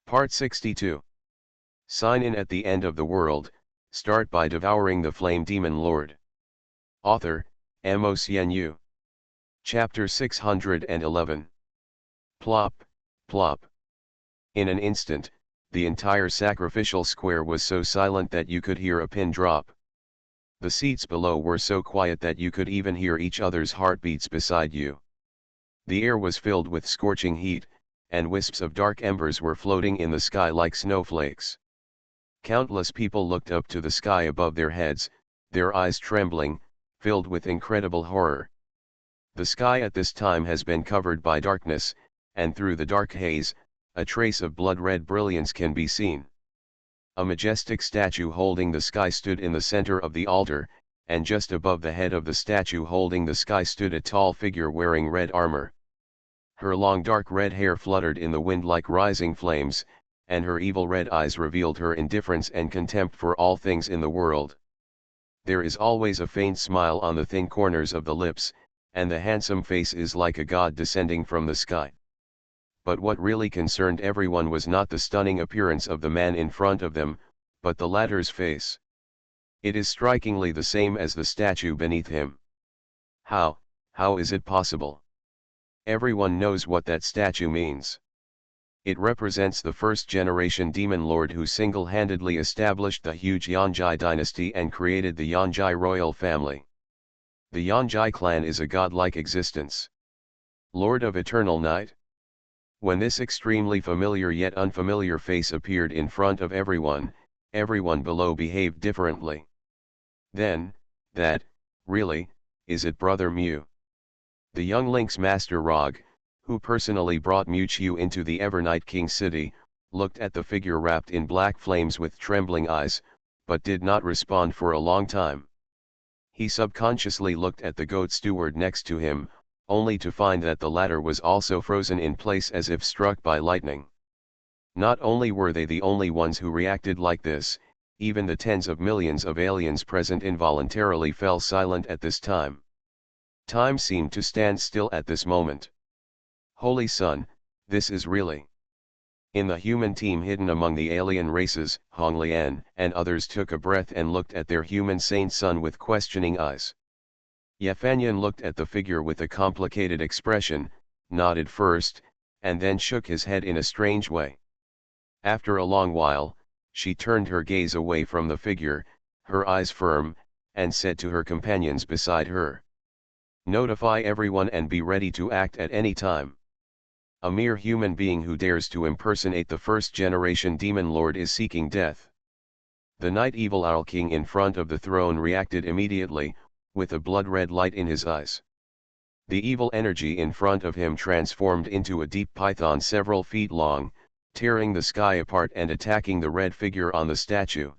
Part 62. Sign in at the end of the world, start by devouring the flame demon lord. Author, Mocnu. Chapter 611. Plop, plop. In an instant, the entire sacrificial square was so silent that you could hear a pin drop. The seats below were so quiet that you could even hear each other's heartbeats beside you. The air was filled with scorching heat, and wisps of dark embers were floating in the sky like snowflakes. Countless people looked up to the sky above their heads, their eyes trembling, filled with incredible horror. The sky at this time has been covered by darkness, and through the dark haze, a trace of blood-red brilliance can be seen. A majestic statue holding the sky stood in the center of the altar, and just above the head of the statue holding the sky stood a tall figure wearing red armor. Her long dark red hair fluttered in the wind like rising flames, and her evil red eyes revealed her indifference and contempt for all things in the world. There is always a faint smile on the thin corners of the lips, and the handsome face is like a god descending from the sky. But what really concerned everyone was not the stunning appearance of the man in front of them, but the latter's face. It is strikingly the same as the statue beneath him. How is it possible? Everyone knows what that statue means. It represents the first-generation demon lord who single-handedly established the huge Yonjai dynasty and created the Yonjai royal family. The Yonjai clan is a godlike existence. Lord of eternal night. When this extremely familiar yet unfamiliar face appeared in front of everyone below behaved differently. Then, really, is it Brother Mew? The young Link's master Rog, who personally brought Mewtwo into the Evernight King city, looked at the figure wrapped in black flames with trembling eyes, but did not respond for a long time. He subconsciously looked at the goat steward next to him, only to find that the latter was also frozen in place as if struck by lightning. Not only were they the only ones who reacted like this, even the tens of millions of aliens present involuntarily fell silent at this time. Time seemed to stand still at this moment. Holy Sun, this is really. In the human team hidden among the alien races, Honglian and others took a breath and looked at their human saint son with questioning eyes. Yafanyan looked at the figure with a complicated expression, nodded first, and then shook his head in a strange way. After a long while, she turned her gaze away from the figure, her eyes firm, and said to her companions beside her, "Notify everyone and be ready to act at any time. A mere human being who dares to impersonate the first-generation demon lord is seeking death." The Night Evil Owl King in front of the throne reacted immediately, with a blood-red light in his eyes. The evil energy in front of him transformed into a deep python several feet long, tearing the sky apart and attacking the red figure on the statue.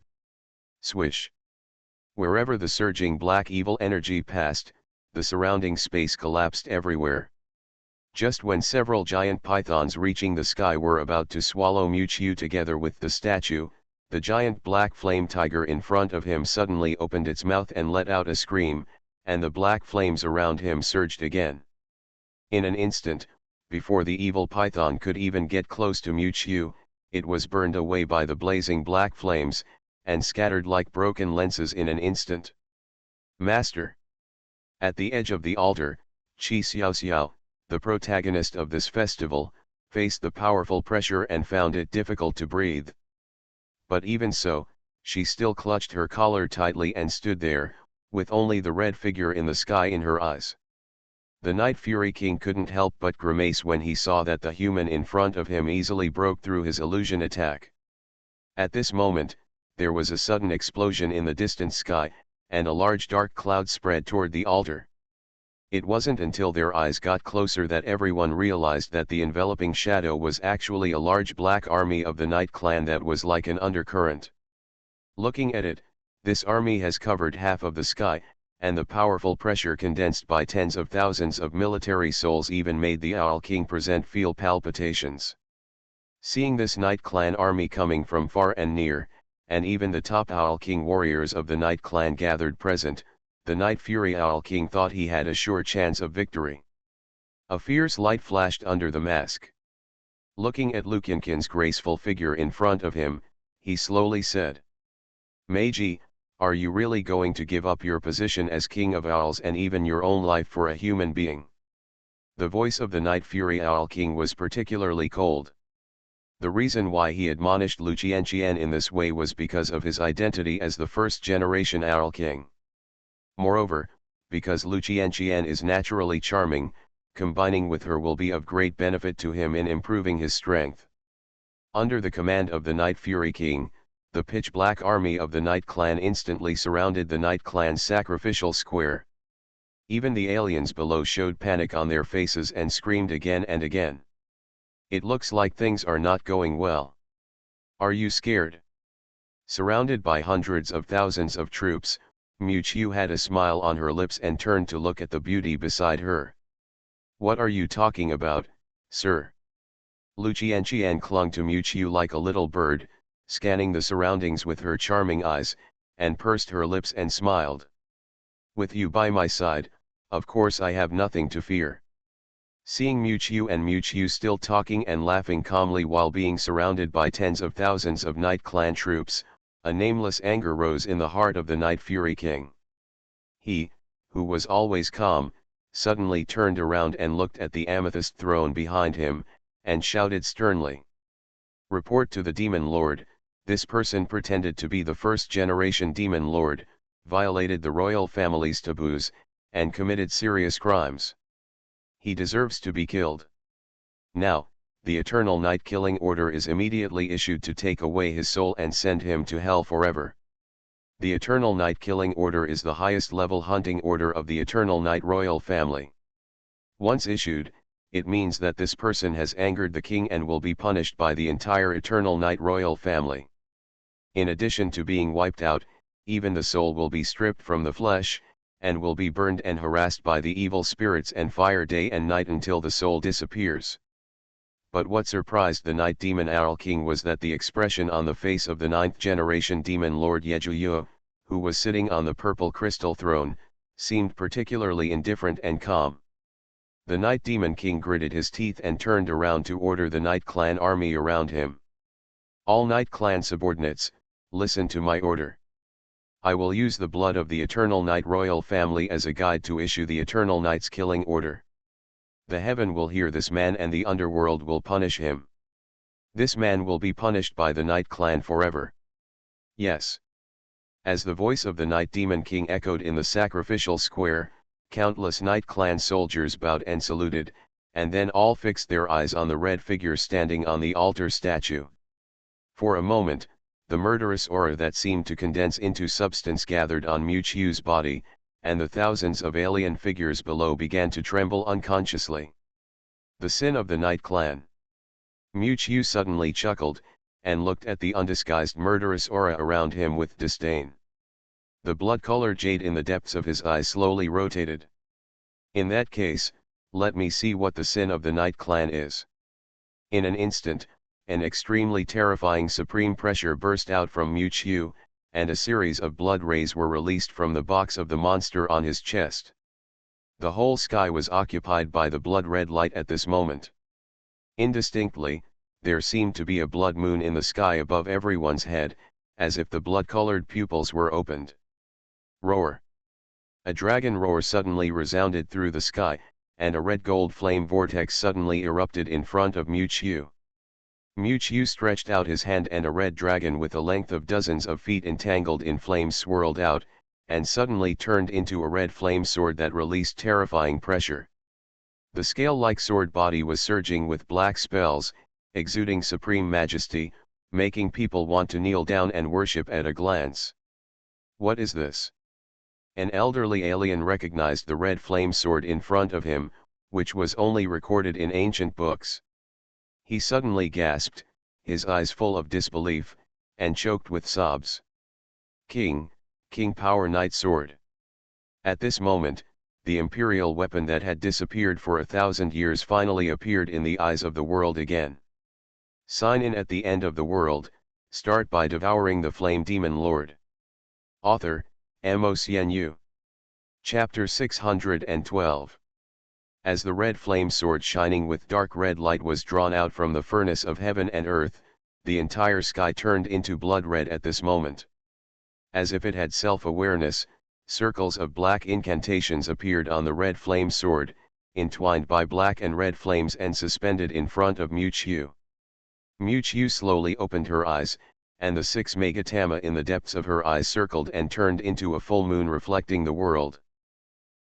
Swish! Wherever the surging black evil energy passed, the surrounding space collapsed everywhere. Just when several giant pythons reaching the sky were about to swallow Mewtwo together with the statue, the giant black flame tiger in front of him suddenly opened its mouth and let out a scream, and the black flames around him surged again. In an instant, before the evil python could even get close to Mewtwo, it was burned away by the blazing black flames, and scattered like broken lenses in an instant. Master! At the edge of the altar, Chi Xiao Xiao, the protagonist of this festival, faced the powerful pressure and found it difficult to breathe. But even so, she still clutched her collar tightly and stood there, with only the red figure in the sky in her eyes. The Night Fury King couldn't help but grimace when he saw that the human in front of him easily broke through his illusion attack. At this moment, there was a sudden explosion in the distant sky, and a large dark cloud spread toward the altar. It wasn't until their eyes got closer that everyone realized that the enveloping shadow was actually a large black army of the Night Clan that was like an undercurrent. Looking at it, this army has covered half of the sky, and the powerful pressure condensed by tens of thousands of military souls even made the Owl King present feel palpitations. Seeing this Night Clan army coming from far and near, and even the top Owl King warriors of the Night Clan gathered present, the Night Fury Owl King thought he had a sure chance of victory. A fierce light flashed under the mask. Looking at Luciankin's graceful figure in front of him, he slowly said, "Meiji, are you really going to give up your position as king of owls and even your own life for a human being?" The voice of the Night Fury Owl King was particularly cold. The reason why he admonished Lucianqian in this way was because of his identity as the first-generation Owl King. Moreover, because Lucianqian is naturally charming, combining with her will be of great benefit to him in improving his strength. Under the command of the Night Fury King, the pitch-black army of the Night Clan instantly surrounded the Night Clan's sacrificial square. Even the aliens below showed panic on their faces and screamed again and again. "It looks like things are not going well. Are you scared?" Surrounded by hundreds of thousands of troops, Miu had a smile on her lips and turned to look at the beauty beside her. "What are you talking about, sir?" Lucianqian clung to Miu like a little bird, scanning the surroundings with her charming eyes, and pursed her lips and smiled. "With you by my side, of course I have nothing to fear." Seeing Miu still talking and laughing calmly while being surrounded by tens of thousands of Night Clan troops, a nameless anger rose in the heart of the Night Fury King. He, who was always calm, suddenly turned around and looked at the amethyst throne behind him, and shouted sternly, "Report to the Demon Lord, this person pretended to be the first-generation Demon Lord, violated the royal family's taboos, and committed serious crimes. He deserves to be killed. Now, the Eternal Night Killing Order is immediately issued to take away his soul and send him to hell forever." The Eternal Night Killing Order is the highest level hunting order of the Eternal Night royal family. Once issued, it means that this person has angered the king and will be punished by the entire Eternal Night royal family. In addition to being wiped out, even the soul will be stripped from the flesh, and will be burned and harassed by the evil spirits and fire day and night until the soul disappears. But what surprised the Night Demon Owl King was that the expression on the face of the 9th generation Demon Lord Yejuyu, who was sitting on the purple crystal throne, seemed particularly indifferent and calm. The Night Demon King gritted his teeth and turned around to order the Night Clan army around him. "All Night Clan subordinates, listen to my order. I will use the blood of the Eternal Night royal family as a guide to issue the Eternal Night's killing order. The heaven will hear this man and the underworld will punish him. This man will be punished by the Night Clan forever. Yes." As the voice of the Night Demon King echoed in the sacrificial square, countless Night Clan soldiers bowed and saluted, and then all fixed their eyes on the red figure standing on the altar statue. For a moment, the murderous aura that seemed to condense into substance gathered on Miu's body, and the thousands of alien figures below began to tremble unconsciously. The sin of the Night Clan. Miu suddenly chuckled, and looked at the undisguised murderous aura around him with disdain. The blood-colored jade in the depths of his eyes slowly rotated. "In that case, let me see what the sin of the Night Clan is." In an instant, an extremely terrifying supreme pressure burst out from Miu, and a series of blood rays were released from the box of the monster on his chest. The whole sky was occupied by the blood-red light at this moment. Indistinctly, there seemed to be a blood moon in the sky above everyone's head, as if the blood-colored pupils were opened. Roar! A dragon roar suddenly resounded through the sky, and a red-gold flame vortex suddenly erupted in front of Miu. Miu stretched out his hand and a red dragon with a length of dozens of feet entangled in flames swirled out, and suddenly turned into a red flame sword that released terrifying pressure. The scale-like sword body was surging with black spells, exuding supreme majesty, making people want to kneel down and worship at a glance. "What is this?" An elderly alien recognized the red flame sword in front of him, which was only recorded in ancient books. He suddenly gasped, his eyes full of disbelief, and choked with sobs. King Power Night Sword. At this moment, the imperial weapon that had disappeared for 1,000 years finally appeared in the eyes of the world again. Sign in at the end of the world, start by devouring the Flame Demon Lord. Author, MaleProtagonist. Chapter 612. As the red flame sword shining with dark red light was drawn out from the furnace of heaven and earth, the entire sky turned into blood red at this moment. As if it had self-awareness, circles of black incantations appeared on the red flame sword, entwined by black and red flames and suspended in front of Muchu. Muchu slowly opened her eyes, and the 6 megatama in the depths of her eyes circled and turned into a full moon reflecting the world.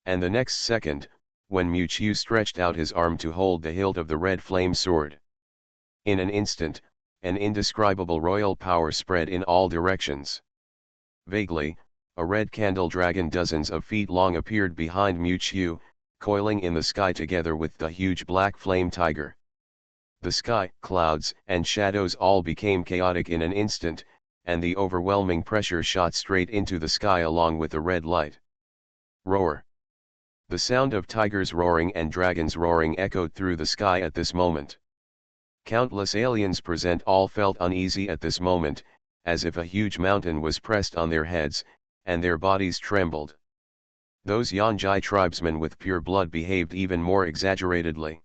And the next second, when Muchu stretched out his arm to hold the hilt of the red flame sword. In an instant, an indescribable royal power spread in all directions. Vaguely, a red candle dragon dozens of feet long appeared behind Muchu, coiling in the sky together with the huge black flame tiger. The sky, clouds, and shadows all became chaotic in an instant, and the overwhelming pressure shot straight into the sky along with the red light. Roar! The sound of tigers roaring and dragons roaring echoed through the sky at this moment. Countless aliens present all felt uneasy at this moment, as if a huge mountain was pressed on their heads, and their bodies trembled. Those Yanjai tribesmen with pure blood behaved even more exaggeratedly.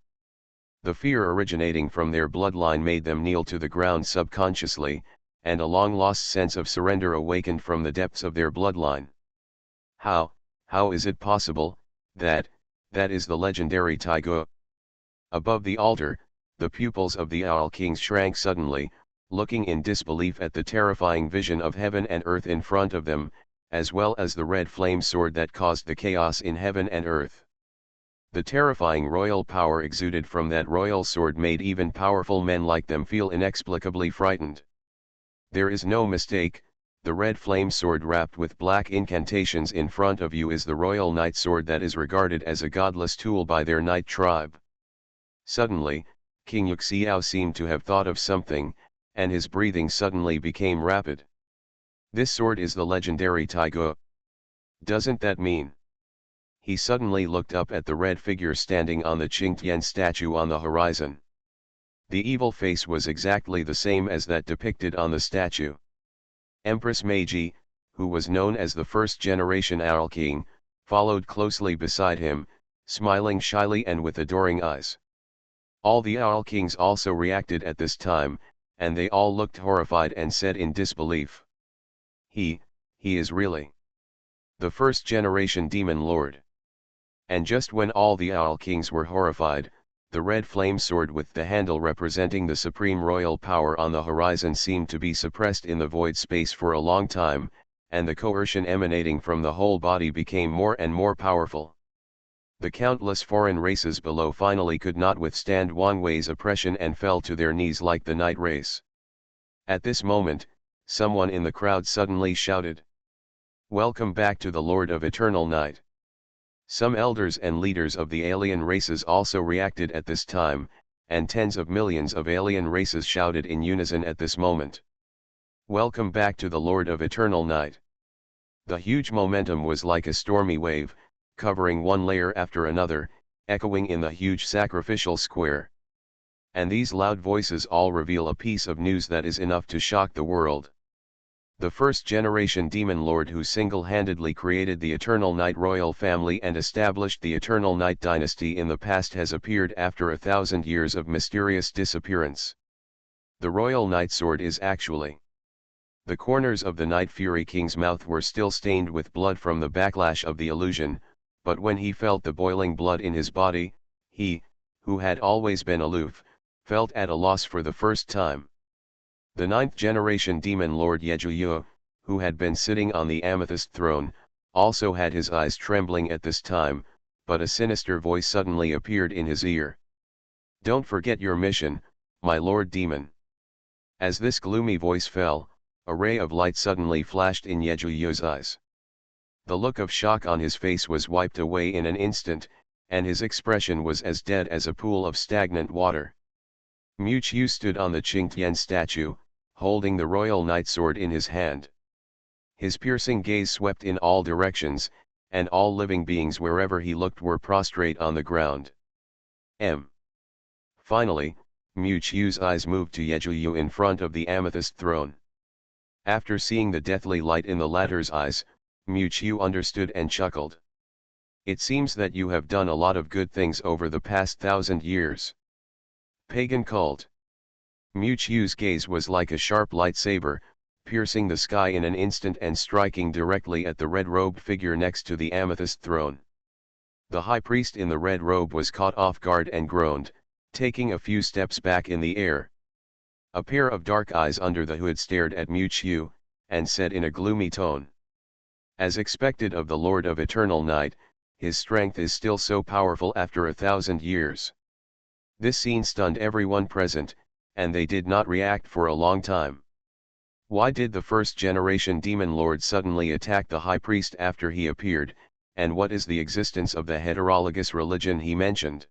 The fear originating from their bloodline made them kneel to the ground subconsciously, and a long-lost sense of surrender awakened from the depths of their bloodline. How is it possible? That is the legendary Taigu. Above the altar, the pupils of the Owl Kings shrank suddenly, looking in disbelief at the terrifying vision of heaven and earth in front of them, as well as the red flame sword that caused the chaos in heaven and earth. The terrifying royal power exuded from that royal sword made even powerful men like them feel inexplicably frightened. There is no mistake. The red flame sword wrapped with black incantations in front of you is the royal night sword that is regarded as a godless tool by their night tribe. Suddenly, King Yuxiao seemed to have thought of something, and his breathing suddenly became rapid. This sword is the legendary Taigu. Doesn't that mean? He suddenly looked up at the red figure standing on the Qingtian statue on the horizon. The evil face was exactly the same as that depicted on the statue. Empress Meiji, who was known as the first-generation Owl King, followed closely beside him, smiling shyly and with adoring eyes. All the Owl Kings also reacted at this time, and they all looked horrified and said in disbelief. He is really the first-generation Demon Lord. And just when all the Owl Kings were horrified, the red flame sword with the handle representing the supreme royal power on the horizon seemed to be suppressed in the void space for a long time, and the coercion emanating from the whole body became more and more powerful. The countless foreign races below finally could not withstand Wang Wei's oppression and fell to their knees like the night race. At this moment, someone in the crowd suddenly shouted, "Welcome back to the Lord of Eternal Night." Some elders and leaders of the alien races also reacted at this time, and tens of millions of alien races shouted in unison at this moment. "Welcome back to the Lord of Eternal Night." The huge momentum was like a stormy wave, covering one layer after another, echoing in the huge sacrificial square. And these loud voices all reveal a piece of news that is enough to shock the world. The first-generation Demon Lord who single-handedly created the Eternal Night royal family and established the Eternal Night dynasty in the past has appeared after 1,000 years of mysterious disappearance. The royal night sword is actually. The corners of the Night Fury King's mouth were still stained with blood from the backlash of the illusion, but when he felt the boiling blood in his body, he, who had always been aloof, felt at a loss for the first time. The 9th-generation Demon Lord Yejuyu, who had been sitting on the amethyst throne, also had his eyes trembling at this time, but a sinister voice suddenly appeared in his ear. "Don't forget your mission, my Lord Demon." As this gloomy voice fell, a ray of light suddenly flashed in Yejuyu's eyes. The look of shock on his face was wiped away in an instant, and his expression was as dead as a pool of stagnant water. Muchu stood on the Qingtian statue, holding the royal night sword in his hand. His piercing gaze swept in all directions, and all living beings wherever he looked were prostrate on the ground. Finally, Muchu's eyes moved to Yejuyu in front of the amethyst throne. After seeing the deathly light in the latter's eyes, Muchu understood and chuckled. It seems that you have done a lot of good things over the past 1,000 years. Pagan cult. Muchu's gaze was like a sharp lightsaber, piercing the sky in an instant and striking directly at the red-robed figure next to the amethyst throne. The high priest in the red robe was caught off guard and groaned, taking a few steps back in the air. A pair of dark eyes under the hood stared at Muchu, and said in a gloomy tone, "As expected of the Lord of Eternal Night, his strength is still so powerful after 1,000 years." This scene stunned everyone present, and they did not react for a long time. Why did the first-generation demon lord suddenly attack the high priest after he appeared, and what is the existence of the heterologous religion he mentioned?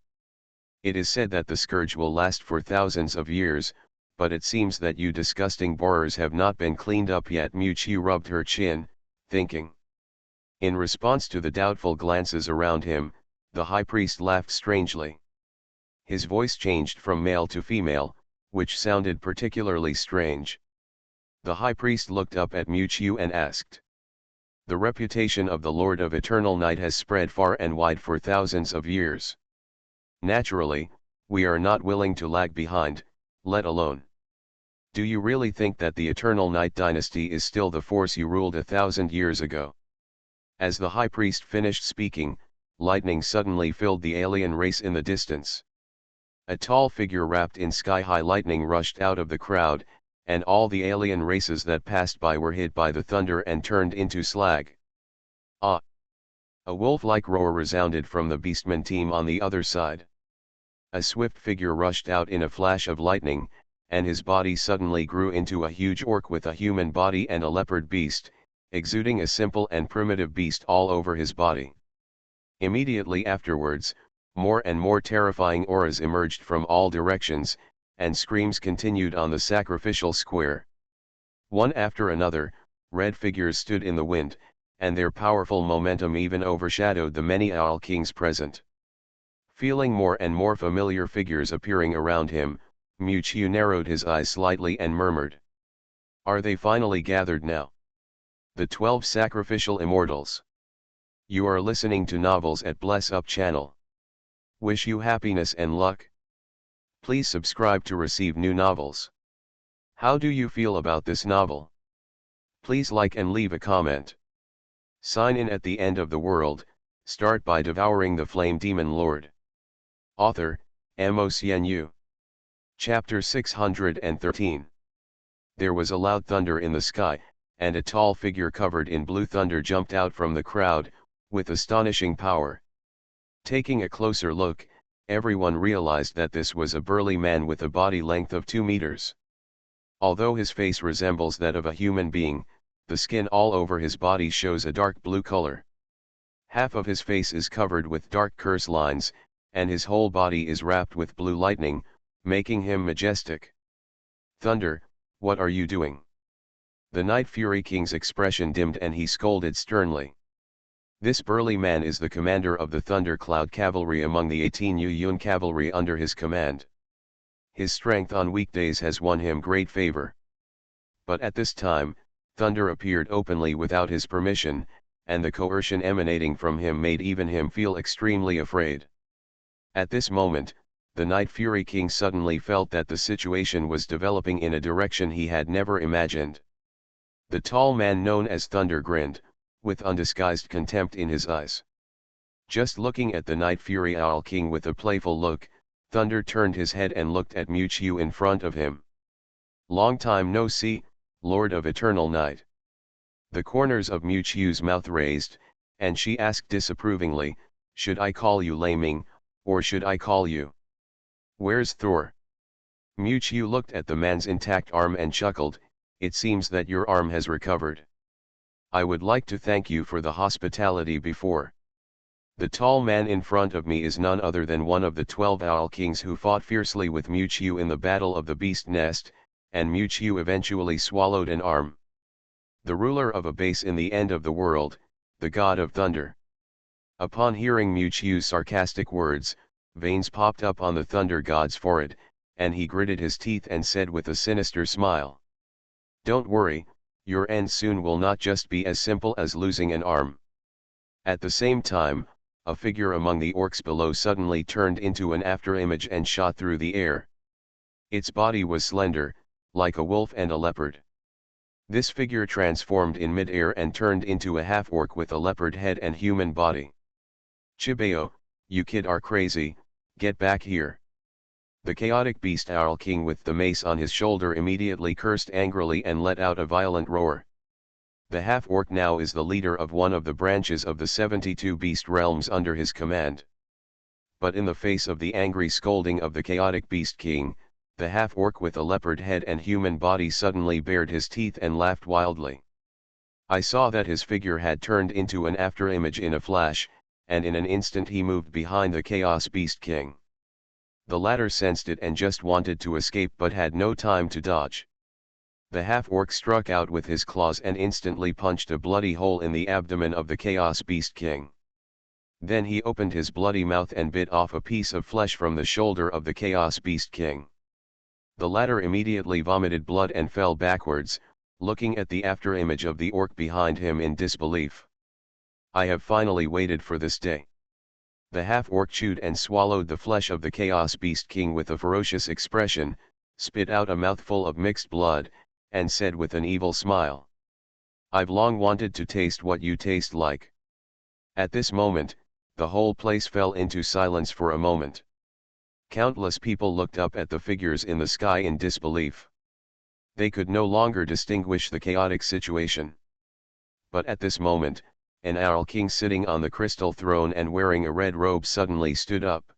It is said that the scourge will last for thousands of years, but it seems that you disgusting borers have not been cleaned up yet. Muchu rubbed her chin, thinking. In response to the doubtful glances around him, the high priest laughed strangely. His voice changed from male to female, which sounded particularly strange. The high priest looked up at Muchu and asked, "The reputation of the Lord of Eternal Night has spread far and wide for thousands of years. Naturally, we are not willing to lag behind, let alone. Do you really think that the Eternal Night dynasty is still the force you ruled 1,000 years ago?" As the high priest finished speaking, lightning suddenly filled the alien race in the distance. A tall figure wrapped in sky-high lightning rushed out of the crowd, and all the alien races that passed by were hit by the thunder and turned into slag. Ah! A wolf-like roar resounded from the beastman team on the other side. A swift figure rushed out in a flash of lightning, and his body suddenly grew into a huge orc with a human body and a leopard beast, exuding a simple and primitive beast all over his body. Immediately afterwards, more and more terrifying auras emerged from all directions, and screams continued on the sacrificial square. One after another, red figures stood in the wind, and their powerful momentum even overshadowed the many owl kings present. Feeling more and more familiar figures appearing around him, Muchu narrowed his eyes slightly and murmured, "Are they finally gathered now? The 12 sacrificial immortals." You are listening to Novels at Bless Up channel. Wish you happiness and luck. Please subscribe to receive new novels. How do you feel about this novel? Please like and leave a comment. Sign in at the end of the world. Start by devouring the flame demon lord. Author, MaleProtagonist. Chapter 613. There was a loud thunder in the sky, and a tall figure covered in blue thunder jumped out from the crowd, with astonishing power. Taking a closer look, everyone realized that this was a burly man with a body length of 2 meters. Although his face resembles that of a human being, the skin all over his body shows a dark blue color. Half of his face is covered with dark curse lines, and his whole body is wrapped with blue lightning, making him majestic. "Thunder, what are you doing?" The Night Fury King's expression dimmed and he scolded sternly. This burly man is the commander of the Thundercloud Cavalry among the 18 Yun cavalry under his command. His strength on weekdays has won him great favor. But at this time, thunder appeared openly without his permission, and the coercion emanating from him made even him feel extremely afraid. At this moment, the Night Fury King suddenly felt that the situation was developing in a direction he had never imagined. The tall man known as Thunder grinned, with undisguised contempt in his eyes. Just looking at the Night Fury Owl King with a playful look, Thunder turned his head and looked at Muchu in front of him. "Long time no see, Lord of Eternal Night." The corners of Muchu's mouth raised, and she asked disapprovingly, "Should I call you Laming, or should I call you? Where's Thor?" Muchu looked at the man's intact arm and chuckled, "It seems that your arm has recovered. I would like to thank you for the hospitality before. The tall man in front of me is none other than one of the 12 Owl Kings who fought fiercely with Muchu in the Battle of the Beast Nest, and Muchu eventually swallowed an arm. The ruler of a base in the end of the world, the god of thunder." Upon hearing Muchu's sarcastic words, veins popped up on the thunder god's forehead, and he gritted his teeth and said with a sinister smile, "Don't worry, your end soon will not just be as simple as losing an arm." At the same time, a figure among the orcs below suddenly turned into an afterimage and shot through the air. Its body was slender, like a wolf and a leopard. This figure transformed in mid-air and turned into a half-orc with a leopard head and human body. "Chibeo, you kid are crazy, get back here." The chaotic beast Owl King with the mace on his shoulder immediately cursed angrily and let out a violent roar. The half-orc now is the leader of one of the branches of the 72 beast realms under his command. But in the face of the angry scolding of the chaotic beast king, the half-orc with a leopard head and human body suddenly bared his teeth and laughed wildly. I saw that his figure had turned into an afterimage in a flash, and in an instant he moved behind the chaos beast king. The latter sensed it and just wanted to escape but had no time to dodge. The half-orc struck out with his claws and instantly punched a bloody hole in the abdomen of the Chaos Beast King. Then he opened his bloody mouth and bit off a piece of flesh from the shoulder of the Chaos Beast King. The latter immediately vomited blood and fell backwards, looking at the afterimage of the orc behind him in disbelief. I have finally waited for this day. The half-orc chewed and swallowed the flesh of the Chaos Beast King with a ferocious expression, spit out a mouthful of mixed blood, and said with an evil smile, "I've long wanted to taste what you taste like." At this moment, the whole place fell into silence for a moment. Countless people looked up at the figures in the sky in disbelief. They could no longer distinguish the chaotic situation. But at this moment, an Owl King sitting on the crystal throne and wearing a red robe suddenly stood up.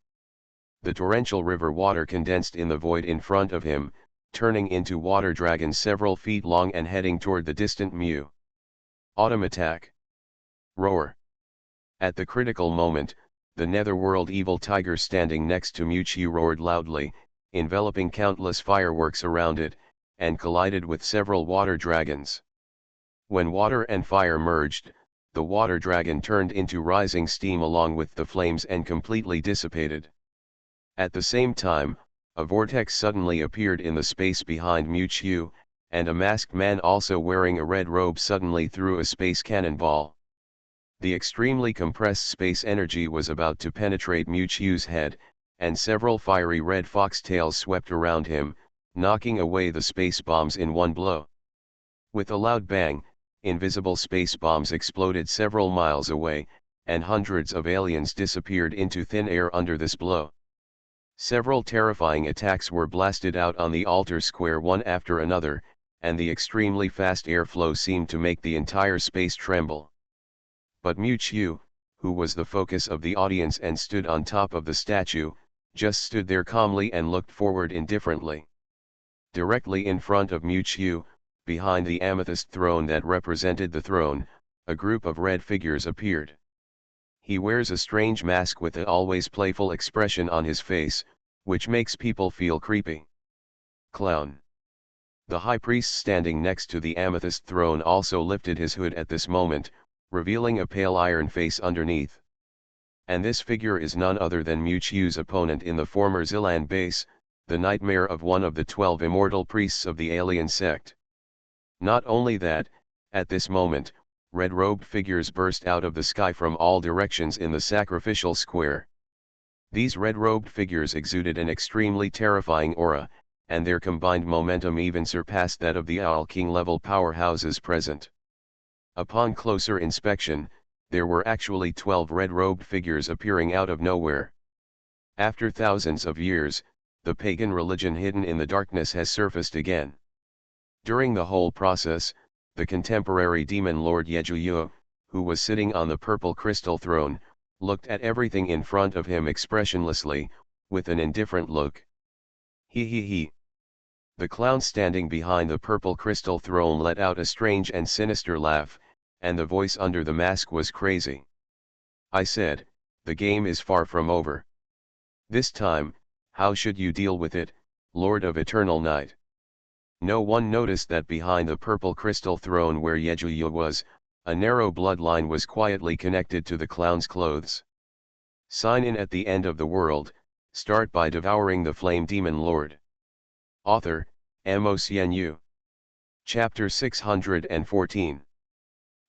The torrential river water condensed in the void in front of him, turning into water dragons several feet long and heading toward the distant Mew. Autumn attack. Roar. At the critical moment, the netherworld evil tiger standing next to Mewtwo roared loudly, enveloping countless fireworks around it, and collided with several water dragons. When water and fire merged, the water dragon turned into rising steam along with the flames and completely dissipated. At the same time, a vortex suddenly appeared in the space behind Mewtwo, and a masked man also wearing a red robe suddenly threw a space cannonball. The extremely compressed space energy was about to penetrate Mewtwo's head, and several fiery red foxtails swept around him, knocking away the space bombs in one blow. With a loud bang, invisible space bombs exploded several miles away, and hundreds of aliens disappeared into thin air under this blow. Several terrifying attacks were blasted out on the altar square one after another, and the extremely fast airflow seemed to make the entire space tremble. But Mewtwo, who was the focus of the audience and stood on top of the statue, just stood there calmly and looked forward indifferently. Directly in front of Mewtwo, behind the amethyst throne that represented the throne, a group of red figures appeared. He wears a strange mask with an always playful expression on his face, which makes people feel creepy. Clown. The high priest standing next to the amethyst throne also lifted his hood at this moment, revealing a pale iron face underneath. And this figure is none other than Mewtwo's opponent in the former Zilan base, the nightmare of one of the 12 immortal priests of the alien sect. Not only that, at this moment, red-robed figures burst out of the sky from all directions in the sacrificial square. These red-robed figures exuded an extremely terrifying aura, and their combined momentum even surpassed that of the Owl King level powerhouses present. Upon closer inspection, there were actually 12 red-robed figures appearing out of nowhere. After thousands of years, the pagan religion hidden in the darkness has surfaced again. During the whole process, the contemporary demon lord Yejuyo, who was sitting on the purple crystal throne, looked at everything in front of him expressionlessly, with an indifferent look. He. The clown standing behind the purple crystal throne let out a strange and sinister laugh, and the voice under the mask was crazy. I said, the game is far from over. This time, how should you deal with it, Lord of Eternal Night? No one noticed that behind the purple crystal throne where Yejuyo was, a narrow bloodline was quietly connected to the clown's clothes. Sign in at the end of the world, start by devouring the flame demon lord. Author, MOCNU. Chapter 614.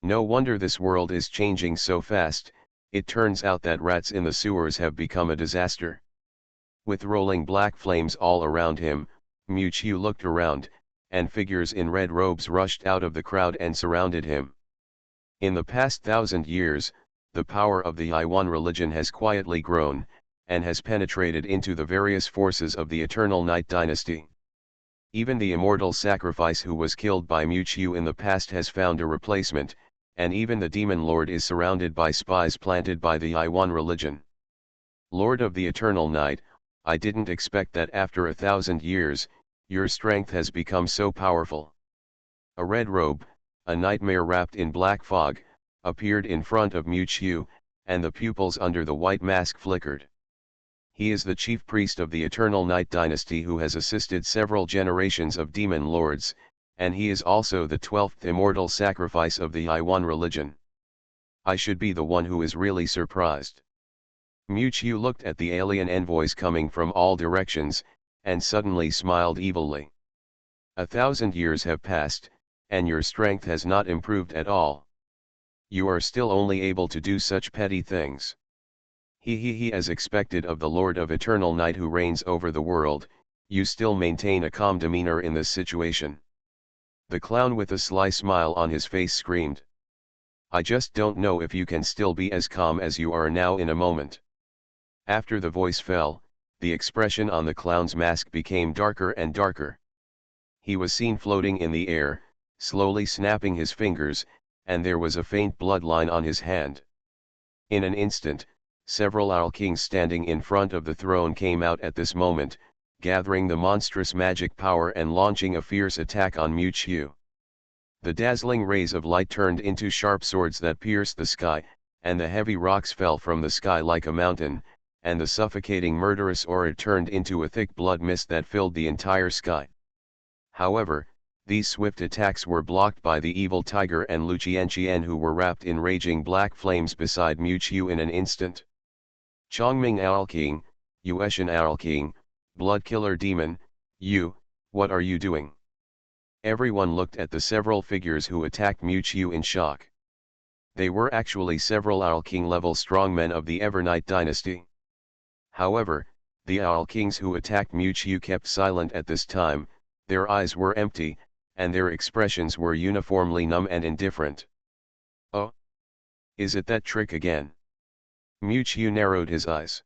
No wonder this world is changing so fast, It turns out that rats in the sewers have become a disaster. With rolling black flames all around him, Mewtwo looked around, and figures in red robes rushed out of the crowd and surrounded him. In the past 1,000 years, the power of the Iwan religion has quietly grown, and has penetrated into the various forces of the Eternal Night Dynasty. Even the immortal sacrifice who was killed by Mewtwo in the past has found a replacement, and even the Demon Lord is surrounded by spies planted by the Iwan religion. Lord of the Eternal Night, I didn't expect that after 1,000 years, your strength has become so powerful. A red robe, a nightmare wrapped in black fog, appeared in front of Mewtwo, and the pupils under the white mask flickered. He is the chief priest of the Eternal Night Dynasty who has assisted several generations of demon lords, and he is also the 12th immortal sacrifice of the Iwan religion. I should be the one who is really surprised. Mewtwo looked at the alien envoys coming from all directions, and suddenly smiled evilly. 1,000 years have passed, and your strength has not improved at all. You are still only able to do such petty things. He as expected of the Lord of Eternal Night who reigns over the world, you still maintain a calm demeanor in this situation. The clown with a sly smile on his face screamed. I just don't know if you can still be as calm as you are now in a moment. After the voice fell, the expression on the clown's mask became darker and darker. He was seen floating in the air, slowly snapping his fingers, and there was a faint bloodline on his hand. In an instant, several Owl Kings standing in front of the throne came out at this moment, gathering the monstrous magic power and launching a fierce attack on Mewtwo. The dazzling rays of light turned into sharp swords that pierced the sky, and the heavy rocks fell from the sky like a mountain, and the suffocating murderous aura turned into a thick blood mist that filled the entire sky. However, these swift attacks were blocked by the evil tiger and Lucientian who were wrapped in raging black flames beside Mewtwo in an instant. Chongming Owl King, Yuetian Owl King, Blood Killer Demon, what are you doing? Everyone looked at the several figures who attacked Mewtwo in shock. They were actually several Owl King level strongmen of the Evernight dynasty. However, the Owl Kings who attacked Mewtwo kept silent at this time, their eyes were empty, and their expressions were uniformly numb and indifferent. Oh! Is it that trick again? Mewtwo narrowed his eyes.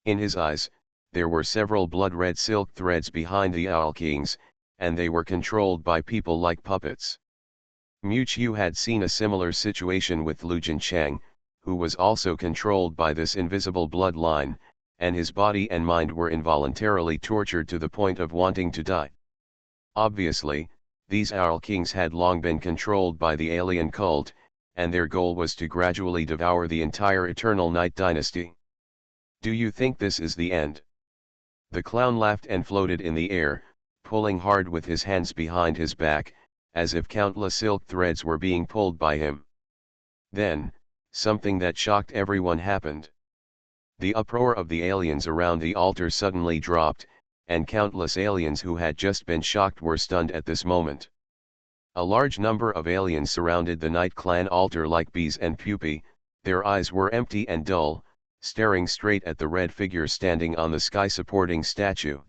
In his eyes, there were several blood-red silk threads behind the Owl Kings, and they were controlled by people like puppets. Mewtwo had seen a similar situation with Lu Jinchang, who was also controlled by this invisible bloodline, and his body and mind were involuntarily tortured to the point of wanting to die. Obviously, these Owl Kings had long been controlled by the alien cult, and their goal was to gradually devour the entire Eternal Night Dynasty. Do you think this is the end? The clown laughed and floated in the air, pulling hard with his hands behind his back, as if countless silk threads were being pulled by him. Then, something that shocked everyone happened. The uproar of the aliens around the altar suddenly dropped, and countless aliens who had just been shocked were stunned at this moment. A large number of aliens surrounded the Night Clan altar like bees and pupae, their eyes were empty and dull, staring straight at the red figure standing on the sky-supporting statue.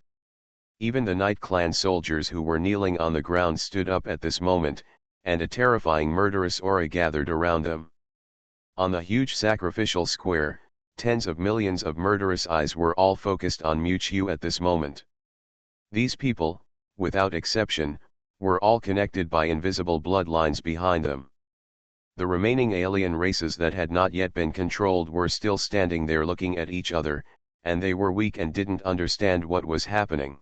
Even the Night Clan soldiers who were kneeling on the ground stood up at this moment, and a terrifying murderous aura gathered around them. On the huge sacrificial square, tens of millions of murderous eyes were all focused on Mewtwo at this moment. These people, without exception, were all connected by invisible bloodlines behind them. The remaining alien races that had not yet been controlled were still standing there looking at each other, and they were weak and didn't understand what was happening.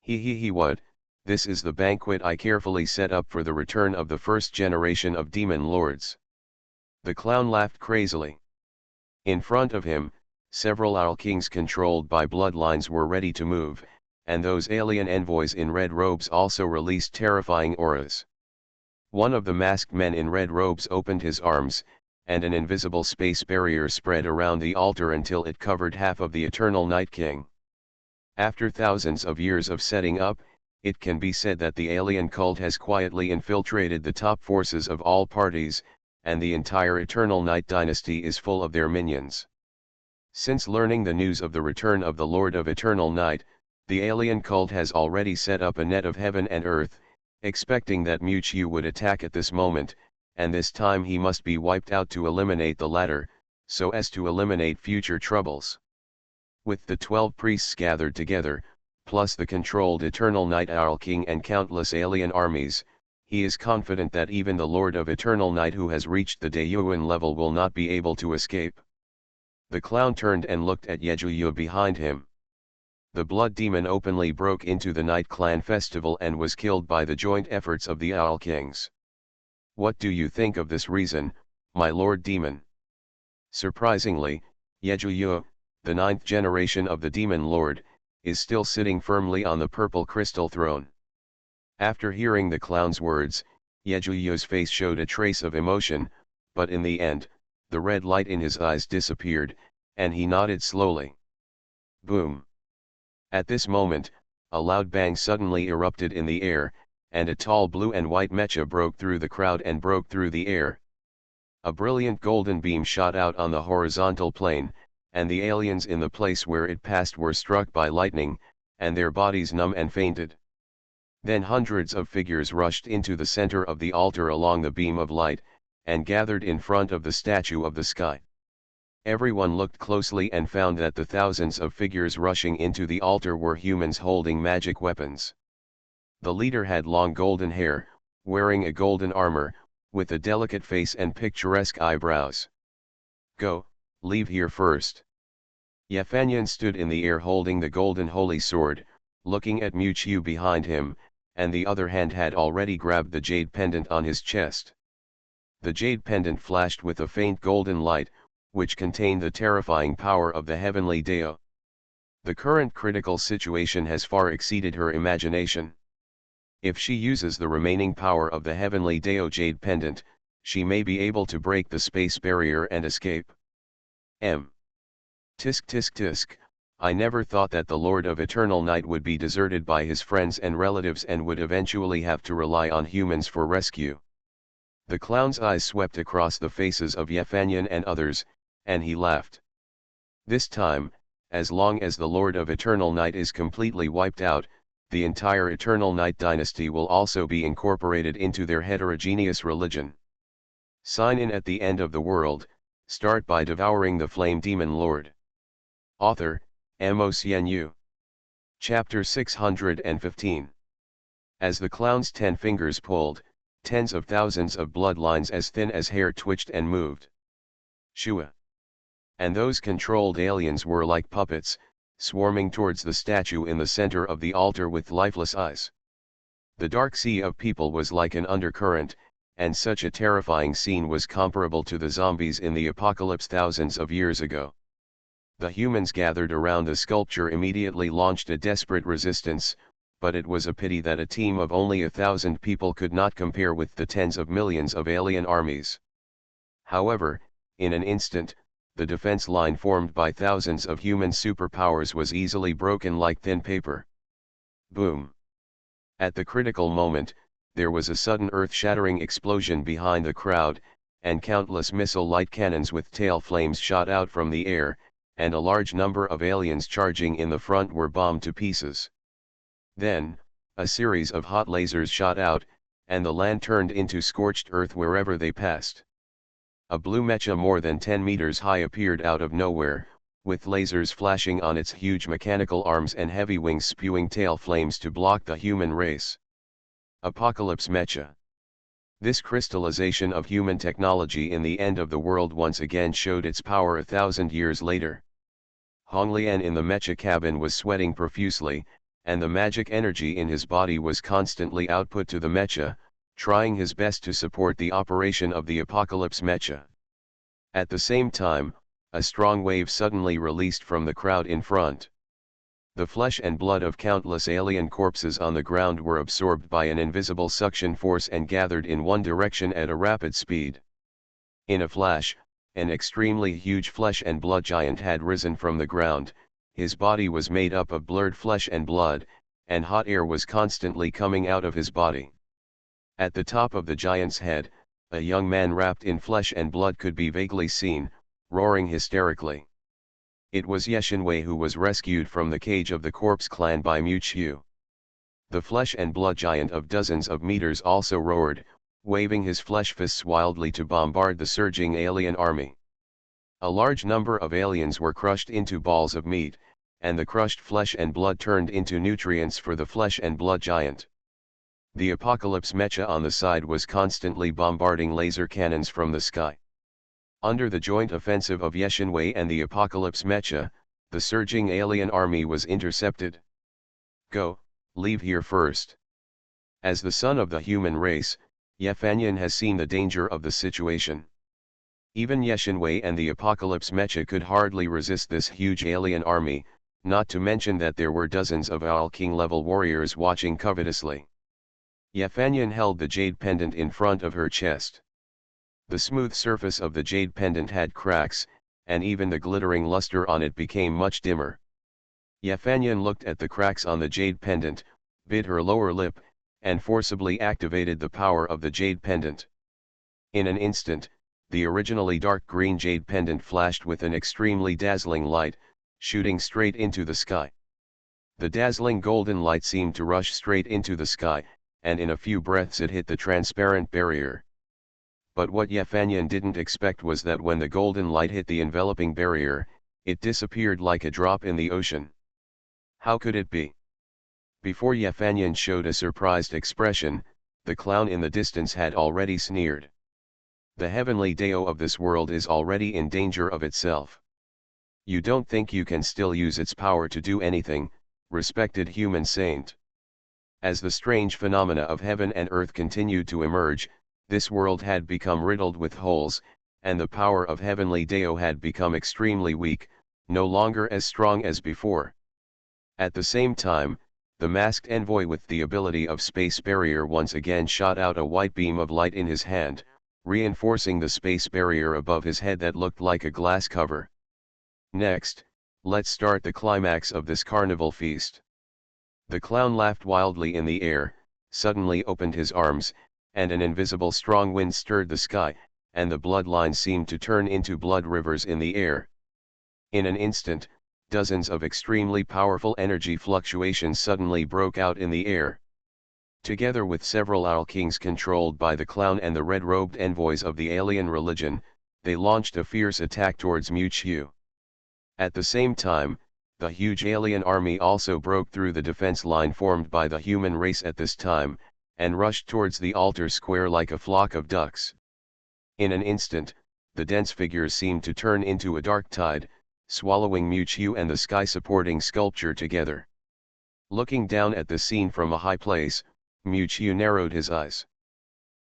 What? This is the banquet I carefully set up for the return of the first generation of demon lords. The clown laughed crazily. In front of him, several Owl Kings controlled by bloodlines were ready to move, and those alien envoys in red robes also released terrifying auras. One of the masked men in red robes opened his arms, and an invisible space barrier spread around the altar until it covered half of the Eternal Night King. After thousands of years of setting up, it can be said that the alien cult has quietly infiltrated the top forces of all parties, and the entire Eternal Night dynasty is full of their minions. Since learning the news of the return of the Lord of Eternal Night, the alien cult has already set up a net of heaven and earth, expecting that Muchu would attack at this moment, and this time he must be wiped out to eliminate the latter, so as to eliminate future troubles. With the 12 priests gathered together, plus the controlled Eternal Night Owl King and countless alien armies, he is confident that even the Lord of Eternal Night who has reached the Deyuan level will not be able to escape. The clown turned and looked at Yejuyu behind him. The blood demon openly broke into the Night Clan festival and was killed by the joint efforts of the Owl Kings. What do you think of this reason, my Lord Demon? Surprisingly, Yejuyu, the 9th generation of the Demon Lord, is still sitting firmly on the purple crystal throne. After hearing the clown's words, Yejuyu's face showed a trace of emotion, but in the end, the red light in his eyes disappeared, and he nodded slowly. Boom! At this moment, a loud bang suddenly erupted in the air, and a tall blue and white mecha broke through the crowd and broke through the air. A brilliant golden beam shot out on the horizontal plane, and the aliens in the place where it passed were struck by lightning, and their bodies numb and fainted. Then hundreds of figures rushed into the center of the altar along the beam of light, and gathered in front of the statue of the sky. Everyone looked closely and found that the thousands of figures rushing into the altar were humans holding magic weapons. The leader had long golden hair, wearing a golden armor, with a delicate face and picturesque eyebrows. Go, leave here first. Yafanyan stood in the air holding the golden holy sword, looking at Muchu behind him, and the other hand had already grabbed the jade pendant on his chest. The jade pendant flashed with a faint golden light, which contained the terrifying power of the heavenly Deo. The current critical situation has far exceeded her imagination. If she uses the remaining power of the heavenly Deo jade pendant, she may be able to break the space barrier and escape. Tisk tisk tisk, I never thought that the Lord of Eternal Night would be deserted by his friends and relatives and would eventually have to rely on humans for rescue. The clown's eyes swept across the faces of Yafanyan and others, and he laughed. This time, as long as the Lord of Eternal Night is completely wiped out, the entire Eternal Night dynasty will also be incorporated into their heterogeneous religion. Sign in at the end of the world, start by devouring the Flame Demon Lord. Author, MOCNU. Chapter 615. As the clown's 10 fingers pulled, tens of thousands of bloodlines as thin as hair twitched and moved. Shua. And those controlled aliens were like puppets, swarming towards the statue in the center of the altar with lifeless eyes. The dark sea of people was like an undercurrent, and such a terrifying scene was comparable to the zombies in the apocalypse thousands of years ago. The humans gathered around the sculpture immediately launched a desperate resistance, but it was a pity that a team of only 1,000 people could not compare with the tens of millions of alien armies. However, in an instant, the defense line formed by thousands of human superpowers was easily broken like thin paper. Boom! At the critical moment, there was a sudden earth-shattering explosion behind the crowd, and countless missile light cannons with tail flames shot out from the air, and a large number of aliens charging in the front were bombed to pieces. Then, a series of hot lasers shot out, and the land turned into scorched earth wherever they passed. A blue mecha more than 10 meters high appeared out of nowhere, with lasers flashing on its huge mechanical arms and heavy wings spewing tail flames to block the human race. Apocalypse Mecha. This crystallization of human technology in the end of the world once again showed its power 1,000 years later. Honglian in the mecha cabin was sweating profusely, and the magic energy in his body was constantly output to the mecha, trying his best to support the operation of the Apocalypse Mecha. At the same time, a strong wave suddenly released from the crowd in front. The flesh and blood of countless alien corpses on the ground were absorbed by an invisible suction force and gathered in one direction at a rapid speed. In a flash, an extremely huge flesh and blood giant had risen from the ground. His body was made up of blurred flesh and blood, and hot air was constantly coming out of his body. At the top of the giant's head, a young man wrapped in flesh and blood could be vaguely seen, roaring hysterically. It was Yeshinwei who was rescued from the cage of the corpse clan by Muqiu. The flesh and blood giant of dozens of meters also roared, waving his flesh fists wildly to bombard the surging alien army. A large number of aliens were crushed into balls of meat, and the crushed flesh and blood turned into nutrients for the flesh and blood giant. The Apocalypse Mecha on the side was constantly bombarding laser cannons from the sky. Under the joint offensive of Yeshinwei and the Apocalypse Mecha, the surging alien army was intercepted. Go, leave here first. As the son of the human race, Yefanyan has seen the danger of the situation. Even Yeshinwei and the Apocalypse Mecha could hardly resist this huge alien army, not to mention that there were dozens of Owl King level warriors watching covetously. Yefanyan held the jade pendant in front of her chest. The smooth surface of the jade pendant had cracks, and even the glittering luster on it became much dimmer. Yefanyan looked at the cracks on the jade pendant, bit her lower lip, and forcibly activated the power of the jade pendant. In an instant, the originally dark green jade pendant flashed with an extremely dazzling light, shooting straight into the sky. The dazzling golden light seemed to rush straight into the sky, and in a few breaths it hit the transparent barrier. But what Yefanyan didn't expect was that when the golden light hit the enveloping barrier, it disappeared like a drop in the ocean. How could it be? Before Yefanyan showed a surprised expression, the clown in the distance had already sneered. The heavenly Dao of this world is already in danger of itself. You don't think you can still use its power to do anything, respected human saint? As the strange phenomena of heaven and earth continued to emerge, this world had become riddled with holes, and the power of heavenly Dao had become extremely weak, no longer as strong as before. At the same time, the masked envoy with the ability of space barrier once again shot out a white beam of light in his hand, reinforcing the space barrier above his head that looked like a glass cover. Next, let's start the climax of this carnival feast. The clown laughed wildly in the air, suddenly opened his arms, and an invisible strong wind stirred the sky, and the bloodlines seemed to turn into blood rivers in the air. In an instant, dozens of extremely powerful energy fluctuations suddenly broke out in the air. Together with several Owl Kings controlled by the clown and the red-robed envoys of the alien religion, they launched a fierce attack towards Muqiu. At the same time, the huge alien army also broke through the defense line formed by the human race at this time, and rushed towards the altar square like a flock of ducks. In an instant, the dense figures seemed to turn into a dark tide, swallowing Muqiu and the sky-supporting sculpture together. Looking down at the scene from a high place, Muqiu narrowed his eyes.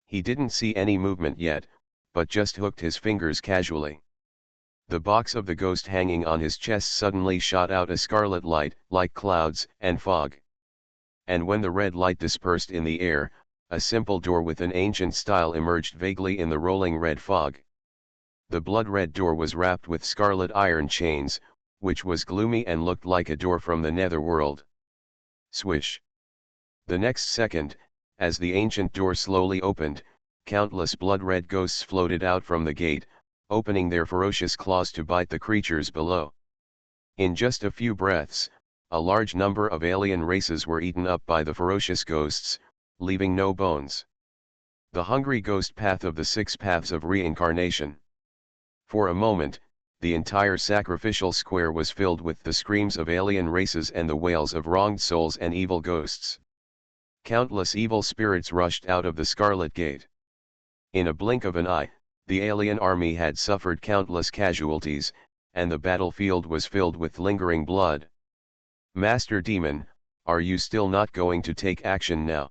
He didn't see any movement yet, but just hooked his fingers casually. The box of the ghost hanging on his chest suddenly shot out a scarlet light, like clouds and fog. And when the red light dispersed in the air, a simple door with an ancient style emerged vaguely in the rolling red fog. The blood-red door was wrapped with scarlet iron chains, which was gloomy and looked like a door from the netherworld. Swish! The next second, as the ancient door slowly opened, countless blood-red ghosts floated out from the gate, opening their ferocious claws to bite the creatures below. In just a few breaths, a large number of alien races were eaten up by the ferocious ghosts, leaving no bones. The hungry ghost path of the 6 paths of reincarnation. For a moment, the entire sacrificial square was filled with the screams of alien races and the wails of wronged souls and evil ghosts. Countless evil spirits rushed out of the Scarlet Gate. In a blink of an eye, the alien army had suffered countless casualties, and the battlefield was filled with lingering blood. Master Demon, are you still not going to take action now?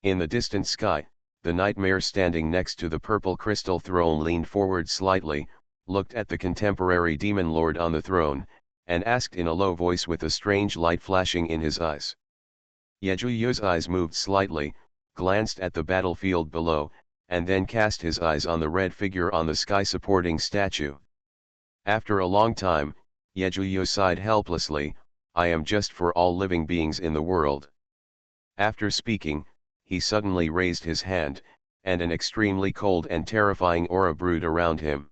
In the distant sky, the nightmare standing next to the purple crystal throne leaned forward slightly, looked at the contemporary demon lord on the throne, and asked in a low voice with a strange light flashing in his eyes. Yejuyu's eyes moved slightly, glanced at the battlefield below, and then cast his eyes on the red figure on the sky-supporting statue. After a long time, Yejuyu sighed helplessly, I am just for all living beings in the world. After speaking, he suddenly raised his hand, and an extremely cold and terrifying aura brewed around him.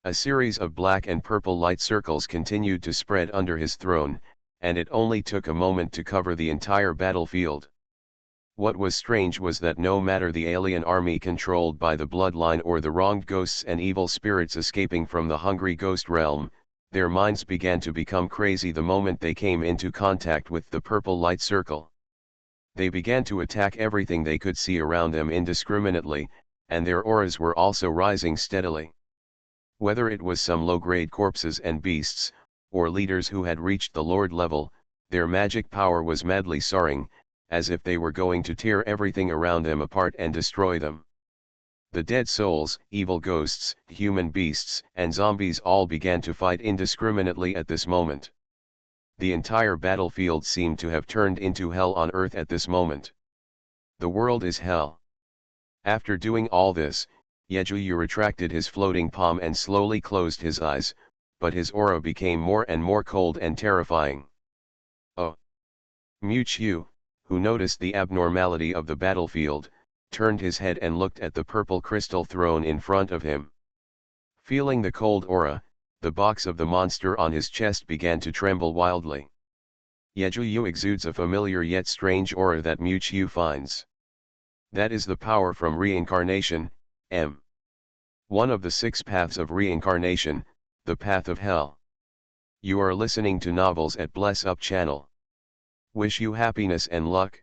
A series of black and purple light circles continued to spread under his throne, and it only took a moment to cover the entire battlefield. What was strange was that no matter the alien army controlled by the bloodline or the wronged ghosts and evil spirits escaping from the hungry ghost realm, their minds began to become crazy the moment they came into contact with the purple light circle. They began to attack everything they could see around them indiscriminately, and their auras were also rising steadily. Whether it was some low-grade corpses and beasts, or leaders who had reached the Lord level, their magic power was madly soaring, as if they were going to tear everything around them apart and destroy them. The dead souls, evil ghosts, human beasts, and zombies all began to fight indiscriminately at this moment. The entire battlefield seemed to have turned into hell on earth at this moment. The world is hell. After doing all this, Yejuyu retracted his floating palm and slowly closed his eyes, but his aura became more and more cold and terrifying. Oh! Muqiu, who noticed the abnormality of the battlefield, turned his head and looked at the purple crystal throne in front of him. Feeling the cold aura, the box of the monster on his chest began to tremble wildly. Yejuyu exudes a familiar yet strange aura that Muqiu finds. That is the power from reincarnation, M. One of the 6 paths of reincarnation, the path of hell. You are listening to Novels at Bless Up channel. Wish you happiness and luck.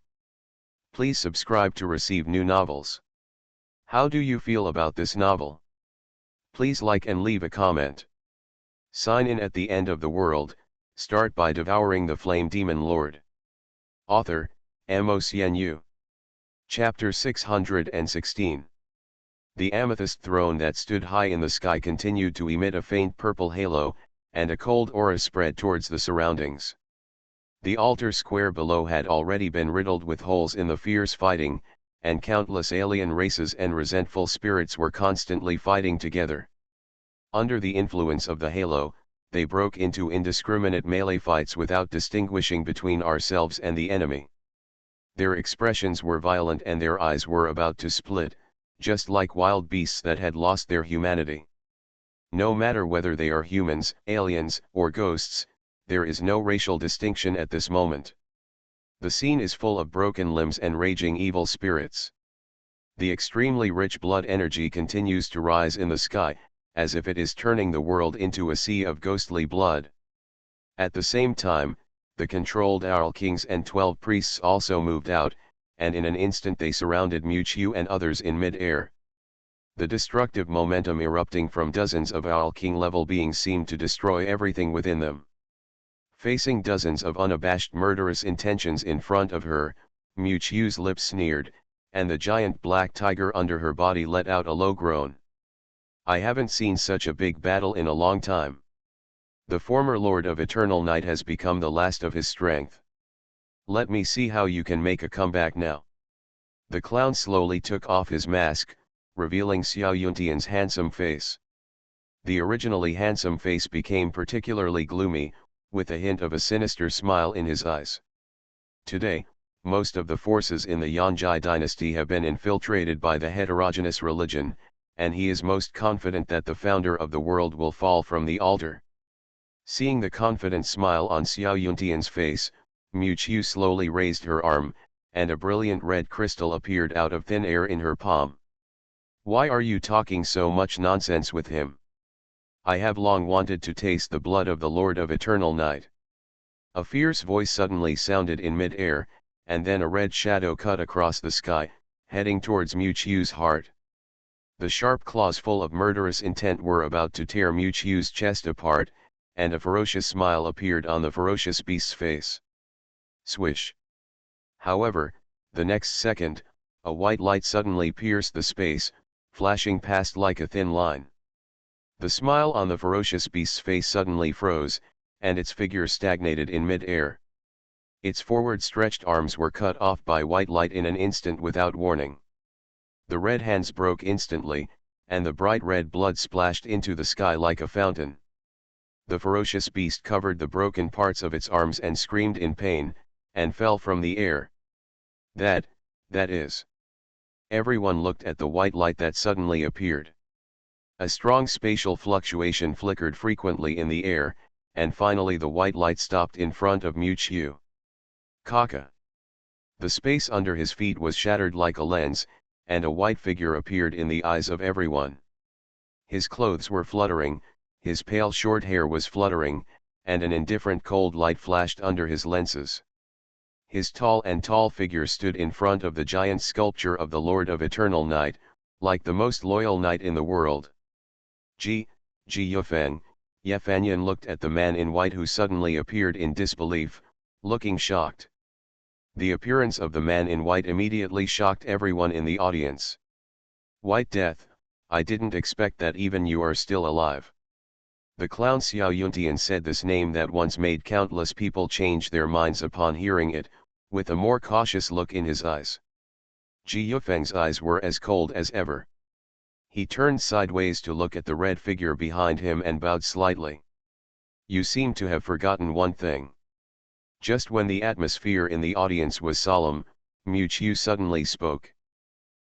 Please subscribe to receive new novels. How do you feel about this novel? Please like and leave a comment. Sign in at the end of the world, start by devouring the flame demon lord. Author, MaleProtagonist. Chapter 616. The amethyst throne that stood high in the sky continued to emit a faint purple halo, and a cold aura spread towards the surroundings. The altar square below had already been riddled with holes in the fierce fighting, and countless alien races and resentful spirits were constantly fighting together. Under the influence of the halo, they broke into indiscriminate melee fights without distinguishing between ourselves and the enemy. Their expressions were violent and their eyes were about to split, just like wild beasts that had lost their humanity. No matter whether they are humans, aliens, or ghosts, there is no racial distinction at this moment. The scene is full of broken limbs and raging evil spirits. The extremely rich blood energy continues to rise in the sky, as if it is turning the world into a sea of ghostly blood. At the same time, the controlled Owl Kings and 12 priests also moved out, and in an instant they surrounded Muqiu and others in mid-air. The destructive momentum erupting from dozens of Owl King level beings seemed to destroy everything within them. Facing dozens of unabashed murderous intentions in front of her, Muqiu's lips sneered, and the giant black tiger under her body let out a low groan. I haven't seen such a big battle in a long time. The former Lord of Eternal Night has become the last of his strength. Let me see how you can make a comeback now. The clown slowly took off his mask, revealing Xiao Yuntian's handsome face. The originally handsome face became particularly gloomy, with a hint of a sinister smile in his eyes. Today, most of the forces in the Yanjai dynasty have been infiltrated by the heterogeneous religion, and he is most confident that the founder of the world will fall from the altar. Seeing the confident smile on Xiao Yuntian's face, Muqiu slowly raised her arm, and a brilliant red crystal appeared out of thin air in her palm. Why are you talking so much nonsense with him? I have long wanted to taste the blood of the Lord of Eternal Night. A fierce voice suddenly sounded in mid-air, and then a red shadow cut across the sky, heading towards Muqiu's heart. The sharp claws full of murderous intent were about to tear Muqiu's chest apart, and a ferocious smile appeared on the ferocious beast's face. Swish! However, the next second, a white light suddenly pierced the space, flashing past like a thin line. The smile on the ferocious beast's face suddenly froze, and its figure stagnated in mid-air. Its forward-stretched arms were cut off by white light in an instant without warning. The red hands broke instantly, and the bright red blood splashed into the sky like a fountain. The ferocious beast covered the broken parts of its arms and screamed in pain, and fell from the air. That is. Everyone looked at the white light that suddenly appeared. A strong spatial fluctuation flickered frequently in the air, and finally the white light stopped in front of Miu. Kaka. The space under his feet was shattered like a lens, and a white figure appeared in the eyes of everyone. His clothes were fluttering, his pale short hair was fluttering, and an indifferent cold light flashed under his lenses. His tall figure stood in front of the giant sculpture of the Lord of Eternal Night, like the most loyal knight in the world. Yefanyan looked at the man in white who suddenly appeared in disbelief, looking shocked. The appearance of the man in white immediately shocked everyone in the audience. White Death, I didn't expect that even you are still alive. The clown Xiao Yuntian said this name that once made countless people change their minds upon hearing it, with a more cautious look in his eyes. Ji Yufeng's eyes were as cold as ever. He turned sideways to look at the red figure behind him and bowed slightly. You seem to have forgotten one thing. Just when the atmosphere in the audience was solemn, Miu suddenly spoke.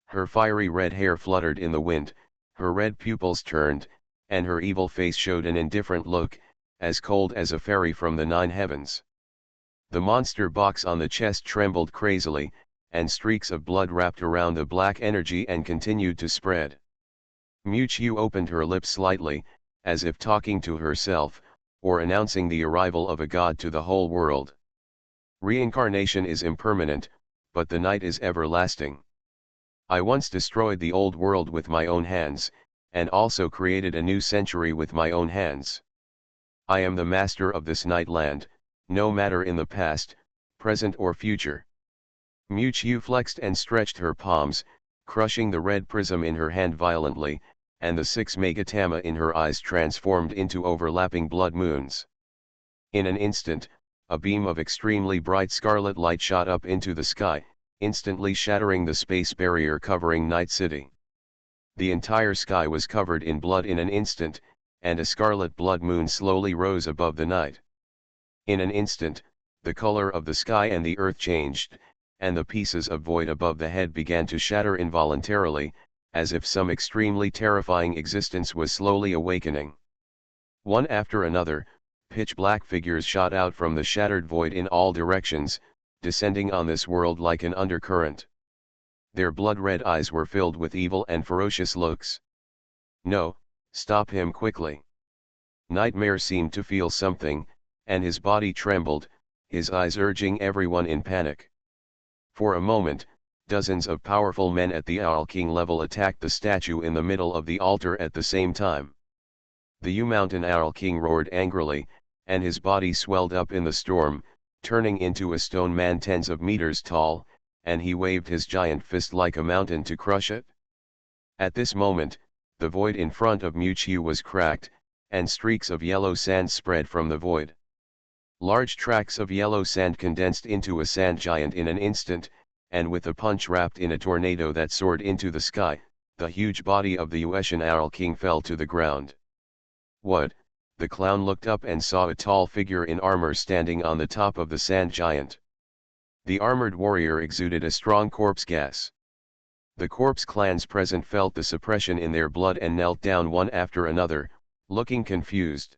Her fiery red hair fluttered in the wind, her red pupils turned, and her evil face showed an indifferent look, as cold as a fairy from the 9 heavens. The monster box on the chest trembled crazily, and streaks of blood wrapped around the black energy and continued to spread. Miu opened her lips slightly, as if talking to herself, or announcing the arrival of a god to the whole world. Reincarnation is impermanent, but the night is everlasting. I once destroyed the old world with my own hands, and also created a new century with my own hands. I am the master of this night land, no matter in the past, present or future. Miu flexed and stretched her palms, crushing the red prism in her hand violently, and the 6 megatama in her eyes transformed into overlapping blood moons. In an instant, a beam of extremely bright scarlet light shot up into the sky, instantly shattering the space barrier covering Night City. The entire sky was covered in blood in an instant, and a scarlet blood moon slowly rose above the night. In an instant, the color of the sky and the earth changed, and the pieces of void above the head began to shatter involuntarily, as if some extremely terrifying existence was slowly awakening. One after another, pitch-black figures shot out from the shattered void in all directions, descending on this world like an undercurrent. Their blood-red eyes were filled with evil and ferocious looks. No, stop him quickly. Nightmare seemed to feel something, and his body trembled, his eyes urging everyone in panic. For a moment, dozens of powerful men at the Owl King level attacked the statue in the middle of the altar at the same time. The U-Mountain Owl King roared angrily, and his body swelled up in the storm, turning into a stone man tens of meters tall, and he waved his giant fist like a mountain to crush it. At this moment, the void in front of Miu was cracked, and streaks of yellow sand spread from the void. Large tracts of yellow sand condensed into a sand giant in an instant, and with a punch wrapped in a tornado that soared into the sky, the huge body of the Ueshan Owl King fell to the ground. What? The clown looked up and saw a tall figure in armor standing on the top of the sand giant. The armored warrior exuded a strong corpse gas. The corpse clans present felt the suppression in their blood and knelt down one after another, looking confused.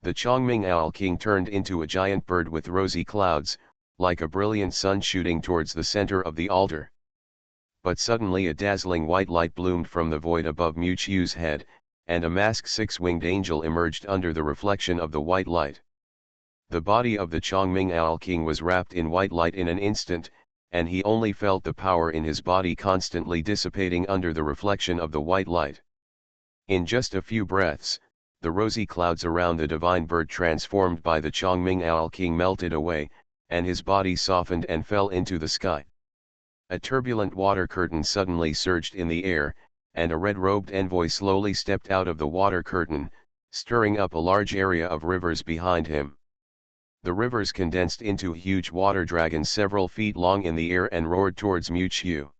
The Chongming Owl King turned into a giant bird with rosy clouds, like a brilliant sun shooting towards the center of the altar. But suddenly a dazzling white light bloomed from the void above Miu's head, and a masked 6-winged angel emerged under the reflection of the white light. The body of the Chongming Owl King was wrapped in white light in an instant, and he only felt the power in his body constantly dissipating under the reflection of the white light. In just a few breaths, the rosy clouds around the divine bird transformed by the Chongming Owl King melted away, and his body softened and fell into the sky. A turbulent water curtain suddenly surged in the air, and a red-robed envoy slowly stepped out of the water curtain, stirring up a large area of rivers behind him. The rivers condensed into huge water dragons several feet long in the air and roared towards Miu.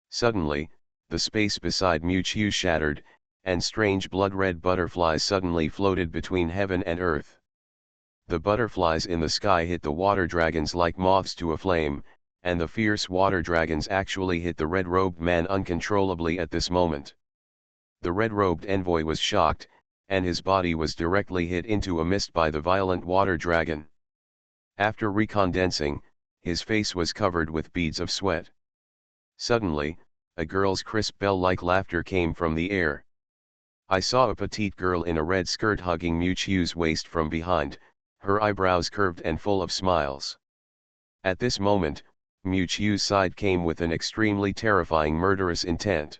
Suddenly, the space beside Miu shattered, and strange blood-red butterflies suddenly floated between heaven and earth. The butterflies in the sky hit the water dragons like moths to a flame, and the fierce water dragons actually hit the red-robed man uncontrollably at this moment. The red-robed envoy was shocked, and his body was directly hit into a mist by the violent water dragon. After recondensing, his face was covered with beads of sweat. Suddenly, a girl's crisp bell-like laughter came from the air. I saw a petite girl in a red skirt hugging Miuchiu's waist from behind, her eyebrows curved and full of smiles. At this moment, Miuchiu's side came with an extremely terrifying murderous intent.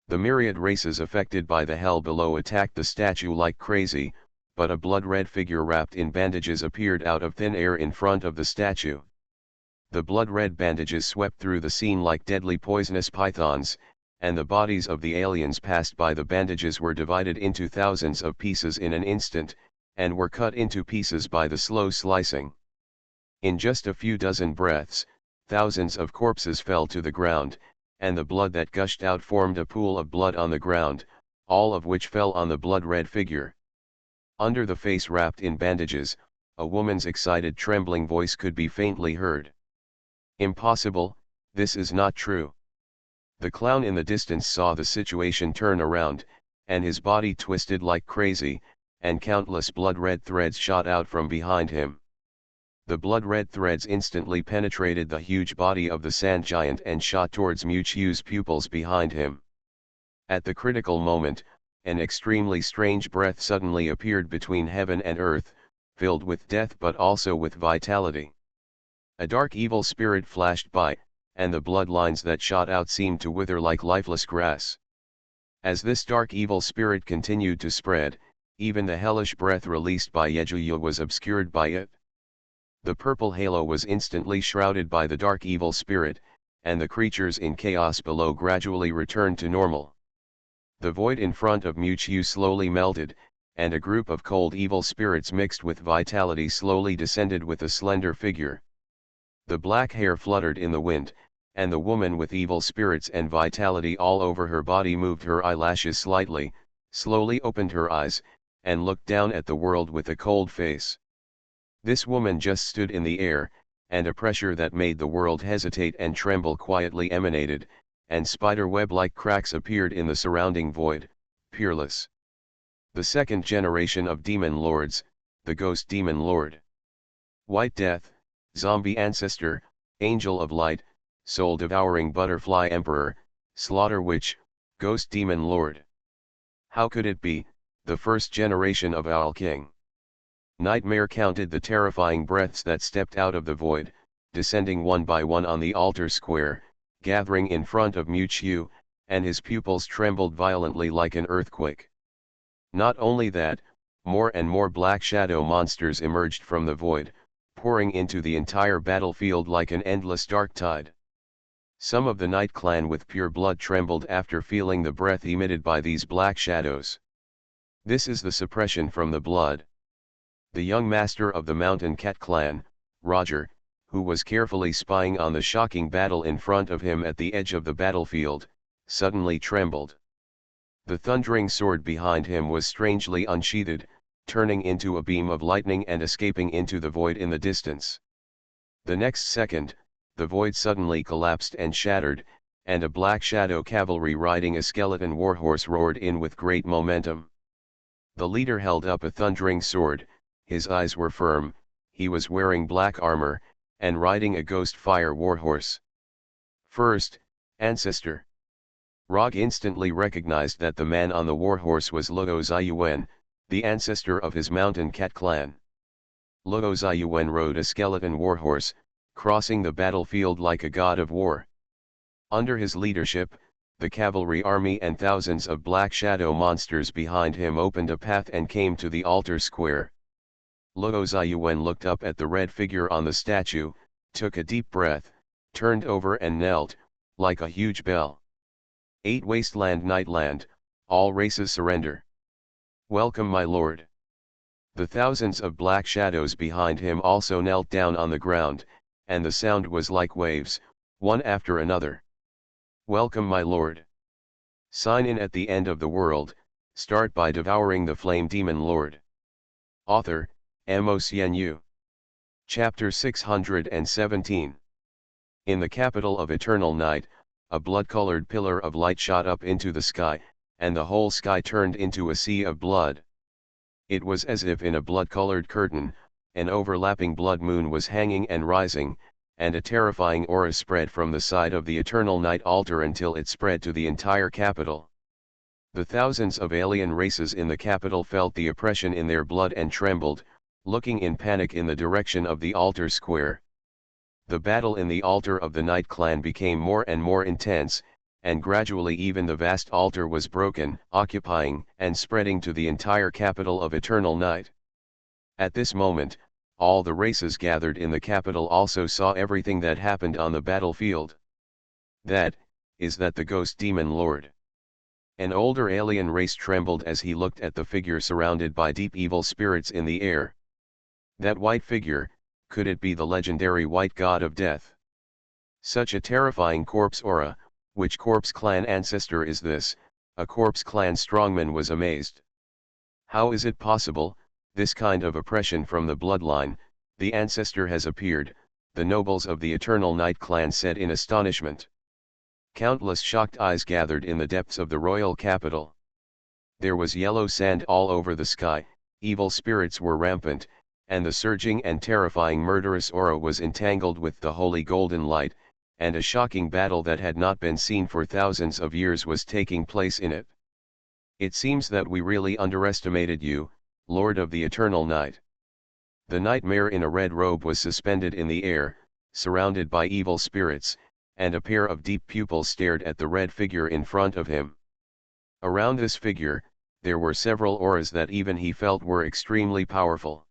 The myriad races affected by the hell below attacked the statue like crazy, but a blood-red figure wrapped in bandages appeared out of thin air in front of the statue. The blood-red bandages swept through the scene like deadly poisonous pythons, and the bodies of the aliens passed by the bandages were divided into thousands of pieces in an instant, and were cut into pieces by the slow slicing. In just a few dozen breaths, thousands of corpses fell to the ground, and the blood that gushed out formed a pool of blood on the ground, all of which fell on the blood-red figure. Under the face wrapped in bandages, a woman's excited trembling voice could be faintly heard. "Impossible, this is not true." The clown in the distance saw the situation turn around, and his body twisted like crazy, and countless blood-red threads shot out from behind him. The blood-red threads instantly penetrated the huge body of the sand giant and shot towards Miuchiu's pupils behind him. At the critical moment, an extremely strange breath suddenly appeared between heaven and earth, filled with death but also with vitality. A dark evil spirit flashed by, and the bloodlines that shot out seemed to wither like lifeless grass. As this dark evil spirit continued to spread, even the hellish breath released by Yejuyu was obscured by it. The purple halo was instantly shrouded by the dark evil spirit, and the creatures in chaos below gradually returned to normal. The void in front of Miuchiu slowly melted, and a group of cold evil spirits mixed with vitality slowly descended with a slender figure. The black hair fluttered in the wind, and the woman with evil spirits and vitality all over her body moved her eyelashes slightly, slowly opened her eyes, and looked down at the world with a cold face. This woman just stood in the air, and a pressure that made the world hesitate and tremble quietly emanated, and spider-web-like cracks appeared in the surrounding void, peerless. The second generation of demon lords, the Ghost Demon Lord. White Death, Zombie Ancestor, Angel of Light, Soul-Devouring Butterfly Emperor, Slaughter Witch, Ghost Demon Lord. How could it be, the first generation of Owl King? Nightmare counted the terrifying breaths that stepped out of the void, descending one by one on the altar square, gathering in front of Miuchiu, and his pupils trembled violently like an earthquake. Not only that, more and more black shadow monsters emerged from the void, pouring into the entire battlefield like an endless dark tide. Some of the Night Clan with pure blood trembled after feeling the breath emitted by these black shadows. This is the suppression from the blood. The young master of the Mountain Cat Clan, Roger, who was carefully spying on the shocking battle in front of him at the edge of the battlefield, suddenly trembled. The thundering sword behind him was strangely unsheathed, turning into a beam of lightning and escaping into the void in the distance. The next second, the void suddenly collapsed and shattered, and a black shadow cavalry riding a skeleton warhorse roared in with great momentum. The leader held up a thundering sword, his eyes were firm, he was wearing black armor, and riding a ghost fire warhorse. First, Ancestor. Rog instantly recognized that the man on the warhorse was Luo Ziyuan, the ancestor of his Mountain Cat Clan. Luo Ziyuan rode a skeleton warhorse, crossing the battlefield like a god of war. Under his leadership, the cavalry army and thousands of black shadow monsters behind him opened a path and came to the altar square. Luo Ziyuan looked up at the red figure on the statue, took a deep breath, turned over and knelt, like a huge bell. 8 Wasteland Nightland, all races surrender. Welcome my lord. The thousands of black shadows behind him also knelt down on the ground, and the sound was like waves, one after another. Welcome my lord. Sign in at the end of the world, start by devouring the flame demon lord. Author, Mo Xianyu. Chapter 617. In the capital of Eternal Night, a blood-colored pillar of light shot up into the sky, and the whole sky turned into a sea of blood. It was as if in a blood-colored curtain, an overlapping blood moon was hanging and rising, and a terrifying aura spread from the side of the Eternal Night altar until it spread to the entire capital. The thousands of alien races in the capital felt the oppression in their blood and trembled, looking in panic in the direction of the altar square. The battle in the altar of the Night Clan became more and more intense, and gradually even the vast altar was broken, occupying and spreading to the entire capital of Eternal Night. At this moment, all the races gathered in the capital also saw everything that happened on the battlefield. That is the Ghost Demon Lord. An older alien race trembled as he looked at the figure surrounded by deep evil spirits in the air. That white figure, could it be the legendary White God of Death? Such a terrifying corpse aura. Which corpse clan ancestor is this? A corpse clan strongman was amazed. How is it possible, this kind of oppression from the bloodline? The ancestor has appeared, the nobles of the Eternal Night clan said in astonishment. Countless shocked eyes gathered in the depths of the royal capital. There was yellow sand all over the sky, evil spirits were rampant, and the surging and terrifying murderous aura was entangled with the holy golden light, and a shocking battle that had not been seen for thousands of years was taking place in it. It seems that we really underestimated you, Lord of the Eternal Night. The nightmare in a red robe was suspended in the air, surrounded by evil spirits, and a pair of deep pupils stared at the red figure in front of him. Around this figure, there were several auras that even he felt were extremely powerful.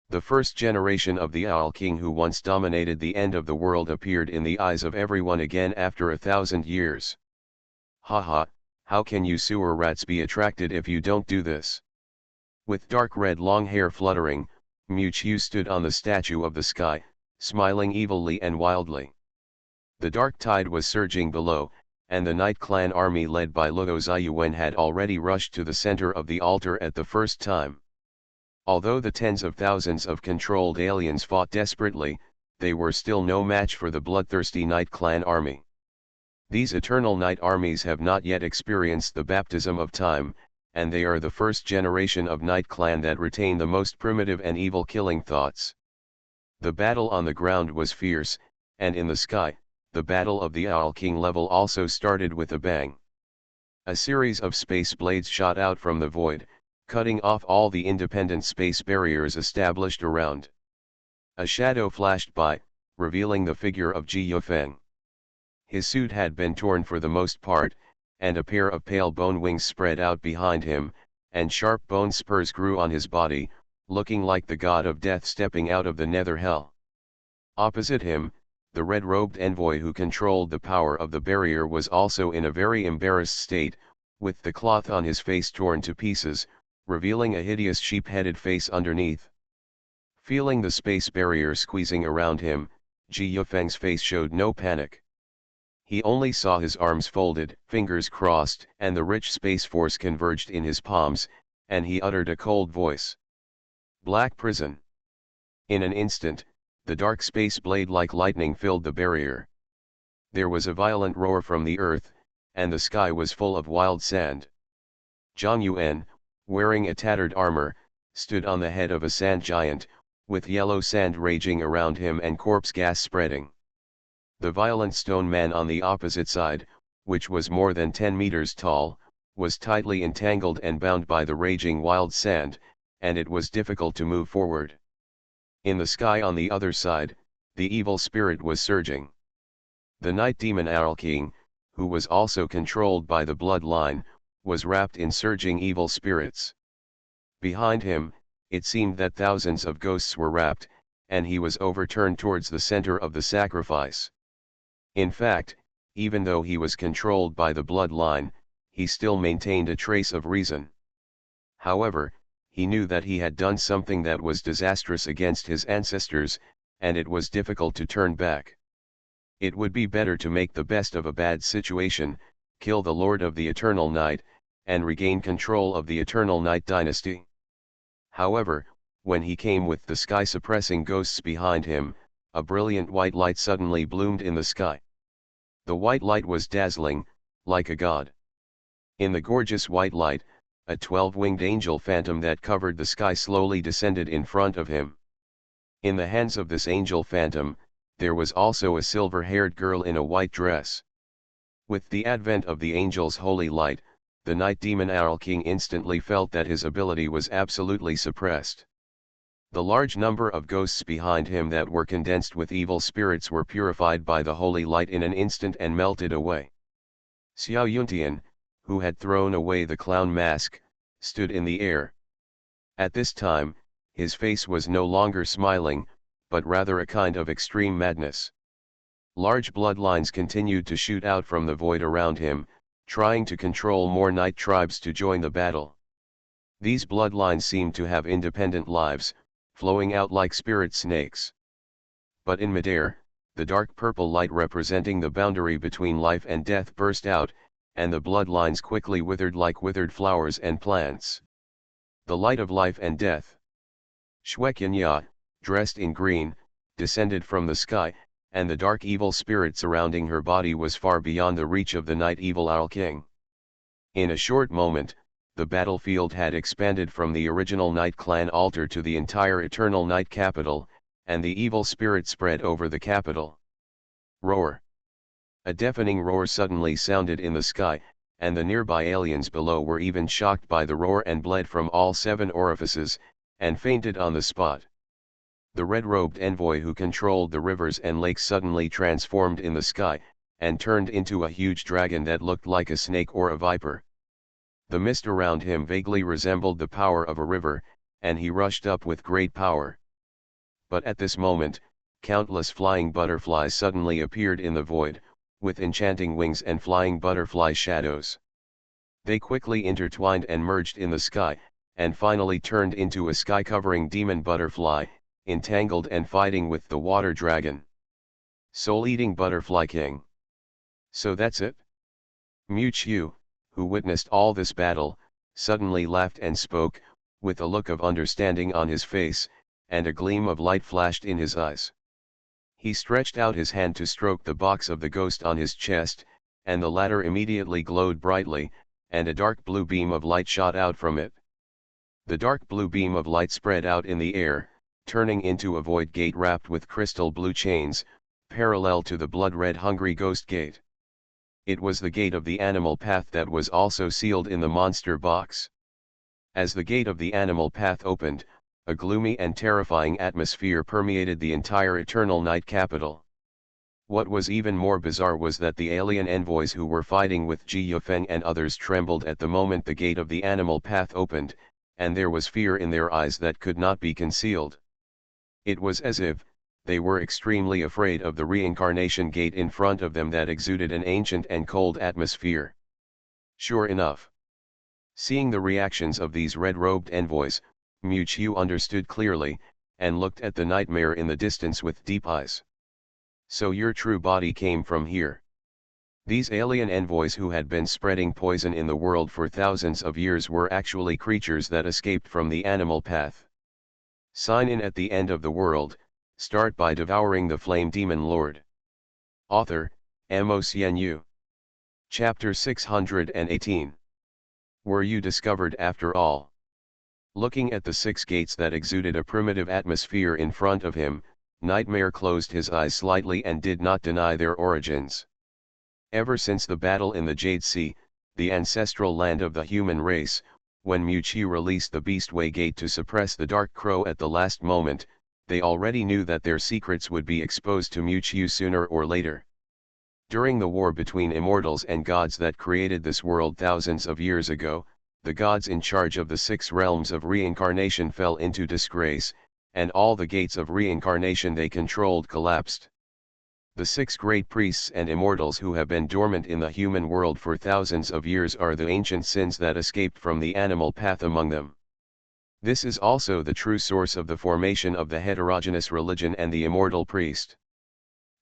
The first generation of the Owl King who once dominated the end of the world appeared in the eyes of everyone again after 1,000 years. Haha, how can you sewer rats be attracted if you don't do this? With dark red long hair fluttering, Mewtwo stood on the statue of the sky, smiling evilly and wildly. The dark tide was surging below, and the Night Clan army led by Luo Ziyuan had already rushed to the center of the altar at the first time. Although the tens of thousands of controlled aliens fought desperately, they were still no match for the bloodthirsty Night Clan army. These Eternal Night armies have not yet experienced the baptism of time, and they are the first generation of Night Clan that retain the most primitive and evil killing thoughts. The battle on the ground was fierce, and in the sky, the battle of the Owl King level also started with a bang. A series of space blades shot out from the void, cutting off all the independent space barriers established around. A shadow flashed by, revealing the figure of Ji Yufeng. His suit had been torn for the most part, and a pair of pale bone wings spread out behind him, and sharp bone spurs grew on his body, looking like the god of death stepping out of the nether hell. Opposite him, the red-robed envoy who controlled the power of the barrier was also in a very embarrassed state, with the cloth on his face torn to pieces, revealing a hideous sheep-headed face underneath. Feeling the space barrier squeezing around him, Ji Yufeng's face showed no panic. He only saw his arms folded, fingers crossed, and the rich space force converged in his palms, and he uttered a cold voice. Black prison. In an instant, the dark space blade like lightning filled the barrier. There was a violent roar from the earth, and the sky was full of wild sand. Zhang Yuan, wearing a tattered armor, stood on the head of a sand giant, with yellow sand raging around him and corpse gas spreading. The violent stone man on the opposite side, which was more than 10 meters tall, was tightly entangled and bound by the raging wild sand, and it was difficult to move forward. In the sky on the other side, the evil spirit was surging. The night demon Owl King, who was also controlled by the bloodline, was wrapped in surging evil spirits. Behind him, it seemed that thousands of ghosts were wrapped, and he was overturned towards the center of the sacrifice. In fact, even though he was controlled by the bloodline, he still maintained a trace of reason. However, he knew that he had done something that was disastrous against his ancestors, and it was difficult to turn back. It would be better to make the best of a bad situation, kill the Lord of the Eternal Night, and regain control of the Eternal Night dynasty. However, when he came with the sky-suppressing ghosts behind him, a brilliant white light suddenly bloomed in the sky. The white light was dazzling, like a god. In the gorgeous white light, a 12-winged angel phantom that covered the sky slowly descended in front of him. In the hands of this angel phantom, there was also a silver-haired girl in a white dress. With the advent of the angel's holy light, the night demon Owl King instantly felt that his ability was absolutely suppressed. The large number of ghosts behind him that were condensed with evil spirits were purified by the holy light in an instant and melted away. Xiao Yuntian, who had thrown away the clown mask, stood in the air. At this time, his face was no longer smiling, but rather a kind of extreme madness. Large bloodlines continued to shoot out from the void around him, trying to control more night tribes to join the battle. These bloodlines seemed to have independent lives, flowing out like spirit snakes. But in midair, the dark purple light representing the boundary between life and death burst out, and the bloodlines quickly withered like withered flowers and plants. The light of life and death. Shueqianya, dressed in green, descended from the sky, and the dark evil spirit surrounding her body was far beyond the reach of the night evil Owl King. In a short moment, the battlefield had expanded from the original Night Clan altar to the entire Eternal Night capital, and the evil spirit spread over the capital. Roar! A deafening roar suddenly sounded in the sky, and the nearby aliens below were even shocked by the roar and bled from all 7 orifices, and fainted on the spot. The red-robed envoy who controlled the rivers and lakes suddenly transformed in the sky, and turned into a huge dragon that looked like a snake or a viper. The mist around him vaguely resembled the power of a river, and he rushed up with great power. But at this moment, countless flying butterflies suddenly appeared in the void, with enchanting wings and flying butterfly shadows. They quickly intertwined and merged in the sky, and finally turned into a sky-covering demon butterfly, entangled and fighting with the water dragon. Soul-eating Butterfly King. So that's it? Mu Qiu, who witnessed all this battle, suddenly laughed and spoke, with a look of understanding on his face, and a gleam of light flashed in his eyes. He stretched out his hand to stroke the box of the ghost on his chest, and the latter immediately glowed brightly, and a dark blue beam of light shot out from it. The dark blue beam of light spread out in the air, turning into a void gate wrapped with crystal blue chains, parallel to the blood-red hungry ghost gate. It was the gate of the animal path that was also sealed in the monster box. As the gate of the animal path opened, a gloomy and terrifying atmosphere permeated the entire Eternal Night capital. What was even more bizarre was that the alien envoys who were fighting with Ji Yufeng and others trembled at the moment the gate of the animal path opened, and there was fear in their eyes that could not be concealed. It was as if they were extremely afraid of the reincarnation gate in front of them that exuded an ancient and cold atmosphere. Sure enough. Seeing the reactions of these red-robed envoys, Mu Qiu understood clearly, and looked at the nightmare in the distance with deep eyes. So your true body came from here. These alien envoys who had been spreading poison in the world for thousands of years were actually creatures that escaped from the animal path. Sign in at the end of the world. Start by devouring the Flame Demon Lord. Author, MOCNU. Chapter 618. Were you discovered after all? Looking at the 6 gates that exuded a primitive atmosphere in front of him, Nightmare closed his eyes slightly and did not deny their origins. Ever since the battle in the Jade Sea, the ancestral land of the human race, when Mu Qiu released the Beastway Gate to suppress the Dark Crow at the last moment, they already knew that their secrets would be exposed to Mu Qiu sooner or later. During the war between immortals and gods that created this world thousands of years ago, the gods in charge of the 6 realms of reincarnation fell into disgrace, and all the gates of reincarnation they controlled collapsed. The 6 great priests and immortals who have been dormant in the human world for thousands of years are the ancient sins that escaped from the animal path among them. This is also the true source of the formation of the heterogeneous religion and the immortal priest.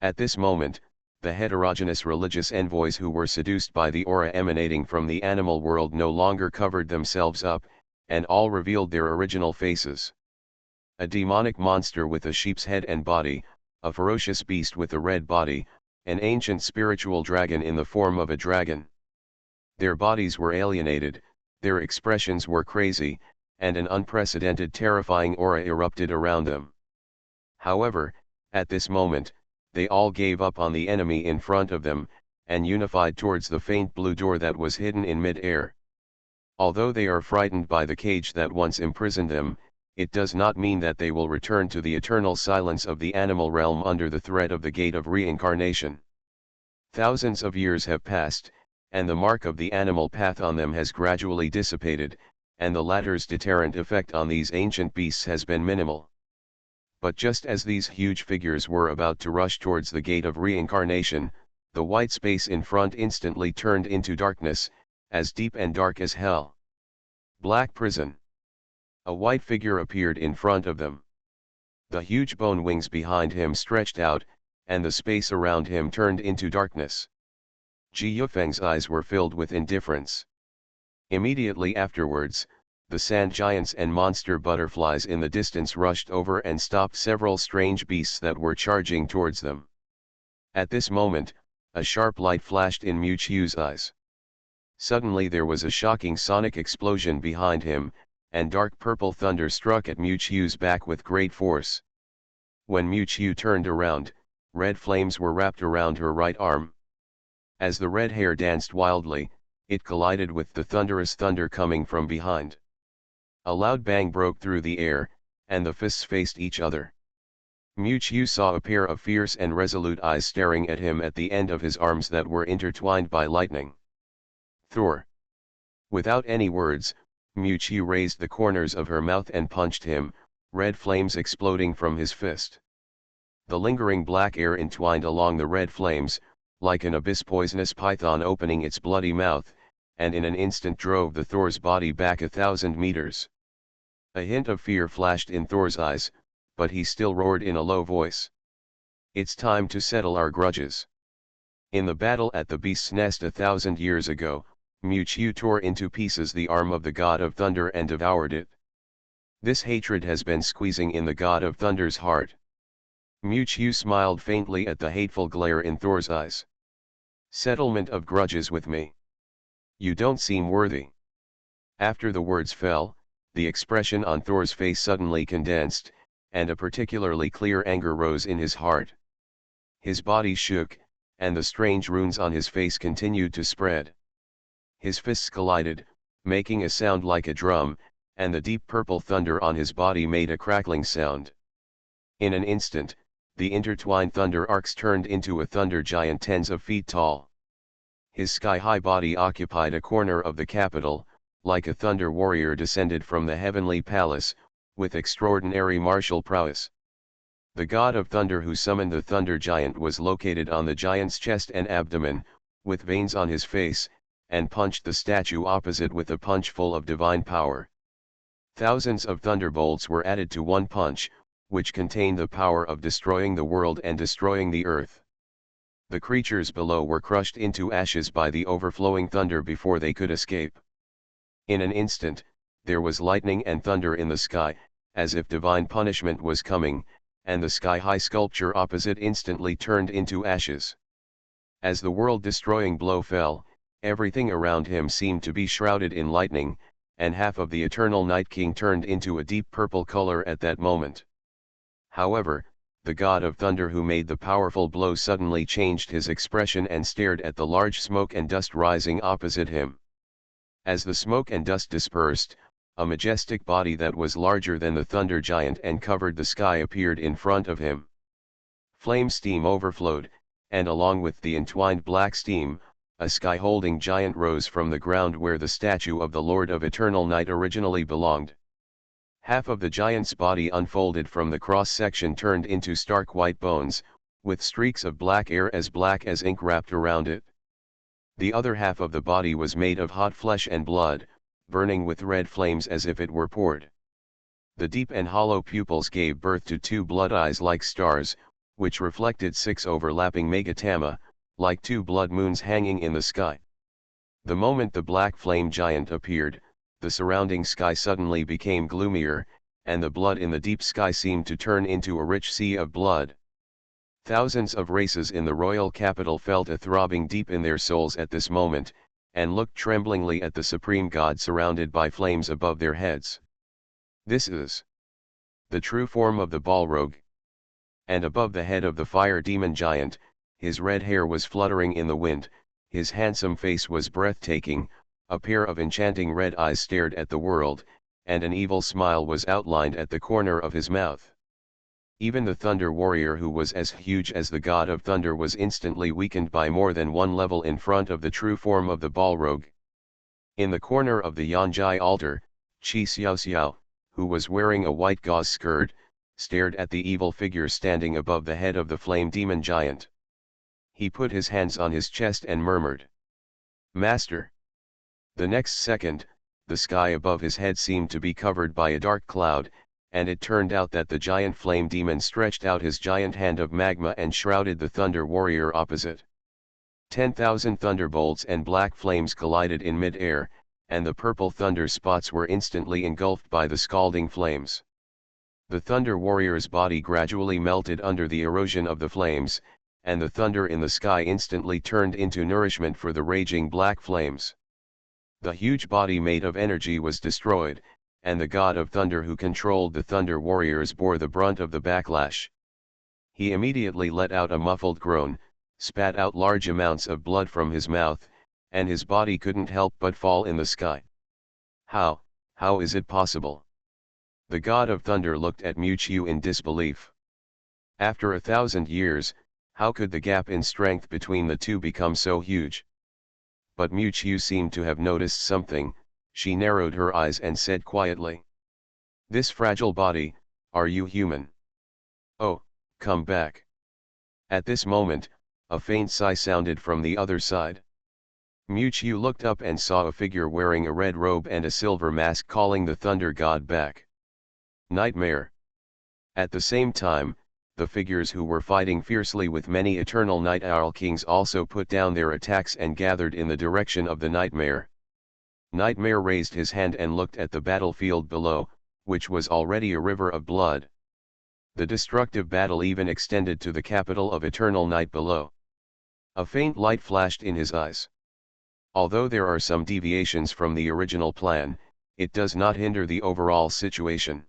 At this moment, the heterogeneous religious envoys who were seduced by the aura emanating from the animal world no longer covered themselves up, and all revealed their original faces. A demonic monster with a sheep's head and body, a ferocious beast with a red body, an ancient spiritual dragon in the form of a dragon. Their bodies were alienated, their expressions were crazy, and an unprecedented terrifying aura erupted around them. However, at this moment, they all gave up on the enemy in front of them, and unified towards the faint blue door that was hidden in mid-air. Although they are frightened by the cage that once imprisoned them, it does not mean that they will return to the eternal silence of the animal realm under the threat of the gate of reincarnation. Thousands of years have passed, and the mark of the animal path on them has gradually dissipated, and the latter's deterrent effect on these ancient beasts has been minimal. But just as these huge figures were about to rush towards the gate of reincarnation, the white space in front instantly turned into darkness, as deep and dark as hell. Black prison. A white figure appeared in front of them. The huge bone wings behind him stretched out, and the space around him turned into darkness. Ji Yufeng's eyes were filled with indifference. Immediately afterwards, the sand giants and monster butterflies in the distance rushed over and stopped several strange beasts that were charging towards them. At this moment, a sharp light flashed in Mu Chiu's eyes. Suddenly there was a shocking sonic explosion behind him, and dark purple thunder struck at Mu Chiu's back with great force. When Mu Chiu turned around, red flames were wrapped around her right arm. As the red hair danced wildly, it collided with the thunderous thunder coming from behind. A loud bang broke through the air, and the fists faced each other. Mu Chiu saw a pair of fierce and resolute eyes staring at him at the end of his arms that were intertwined by lightning. Thor. Without any words, Mu Chiu raised the corners of her mouth and punched him, red flames exploding from his fist. The lingering black air entwined along the red flames, like an abyss poisonous python opening its bloody mouth, and in an instant drove the Thor's body back 1,000 meters. A hint of fear flashed in Thor's eyes, but he still roared in a low voice. "It's time to settle our grudges." In the battle at the Beast's Nest 1,000 years ago, Mu Chiu tore into pieces the arm of the God of Thunder and devoured it. This hatred has been squeezing in the God of Thunder's heart. Mu Chiu smiled faintly at the hateful glare in Thor's eyes. "Settlement of grudges with me? You don't seem worthy." After the words fell, the expression on Thor's face suddenly condensed, and a particularly clear anger rose in his heart. His body shook, and the strange runes on his face continued to spread. His fists collided, making a sound like a drum, and the deep purple thunder on his body made a crackling sound. In an instant, the intertwined thunder arcs turned into a thunder giant tens of feet tall. His sky-high body occupied a corner of the capital, like a thunder warrior descended from the heavenly palace, with extraordinary martial prowess. The God of Thunder who summoned the thunder giant was located on the giant's chest and abdomen, with veins on his face, and punched the statue opposite with a punch full of divine power. Thousands of thunderbolts were added to one punch, which contained the power of destroying the world and destroying the earth. The creatures below were crushed into ashes by the overflowing thunder before they could escape. In an instant, there was lightning and thunder in the sky, as if divine punishment was coming, and the sky-high sculpture opposite instantly turned into ashes. As the world-destroying blow fell, everything around him seemed to be shrouded in lightning, and half of the eternal Night King turned into a deep purple color at that moment. However, the God of Thunder who made the powerful blow suddenly changed his expression and stared at the large smoke and dust rising opposite him. As the smoke and dust dispersed, a majestic body that was larger than the thunder giant and covered the sky appeared in front of him. Flame steam overflowed, and along with the entwined black steam, a sky-holding giant rose from the ground where the statue of the Lord of Eternal Night originally belonged. Half of the giant's body unfolded from the cross-section turned into stark white bones, with streaks of black air as black as ink wrapped around it. The other half of the body was made of hot flesh and blood, burning with red flames as if it were poured. The deep and hollow pupils gave birth to two blood eyes like stars, which reflected 6 overlapping megatama, like 2 blood moons hanging in the sky. The moment the black flame giant appeared, the surrounding sky suddenly became gloomier, and the blood in the deep sky seemed to turn into a rich sea of blood. Thousands of races in the royal capital felt a throbbing deep in their souls at this moment, and looked tremblingly at the supreme god surrounded by flames above their heads. This is the true form of the Balrog. And above the head of the fire demon giant, his red hair was fluttering in the wind, his handsome face was breathtaking, a pair of enchanting red eyes stared at the world, and an evil smile was outlined at the corner of his mouth. Even the Thunder Warrior, who was as huge as the god of thunder, was instantly weakened by more than one level in front of the true form of the Balrog. In the corner of the Yanjai altar, Chi Xiao Xiao, who was wearing a white gauze skirt, stared at the evil figure standing above the head of the flame demon giant. He put his hands on his chest and murmured, "Master." The next second, the sky above his head seemed to be covered by a dark cloud, and it turned out that the giant flame demon stretched out his giant hand of magma and shrouded the Thunder Warrior opposite. 10,000 thunderbolts and black flames collided in mid-air, and the purple thunder spots were instantly engulfed by the scalding flames. The Thunder Warrior's body gradually melted under the erosion of the flames, and the thunder in the sky instantly turned into nourishment for the raging black flames. The huge body made of energy was destroyed, and the god of thunder who controlled the Thunder Warriors bore the brunt of the backlash. He immediately let out a muffled groan, spat out large amounts of blood from his mouth, and his body couldn't help but fall in the sky. How is it possible? The god of thunder looked at Mewtwo in disbelief. After 1,000 years, how could the gap in strength between the two become so huge? But Mewtwo seemed to have noticed something. She narrowed her eyes and said quietly, "This fragile body, are you human? Oh, come back." At this moment, a faint sigh sounded from the other side. Mewtwo looked up and saw a figure wearing a red robe and a silver mask calling the thunder god back. Nightmare. At the same time, the figures who were fighting fiercely with many eternal Night Owl Kings also put down their attacks and gathered in the direction of the Nightmare. Nightmare raised his hand and looked at the battlefield below, which was already a river of blood. The destructive battle even extended to the capital of eternal night below. A faint light flashed in his eyes. Although there are some deviations from the original plan, it does not hinder the overall situation.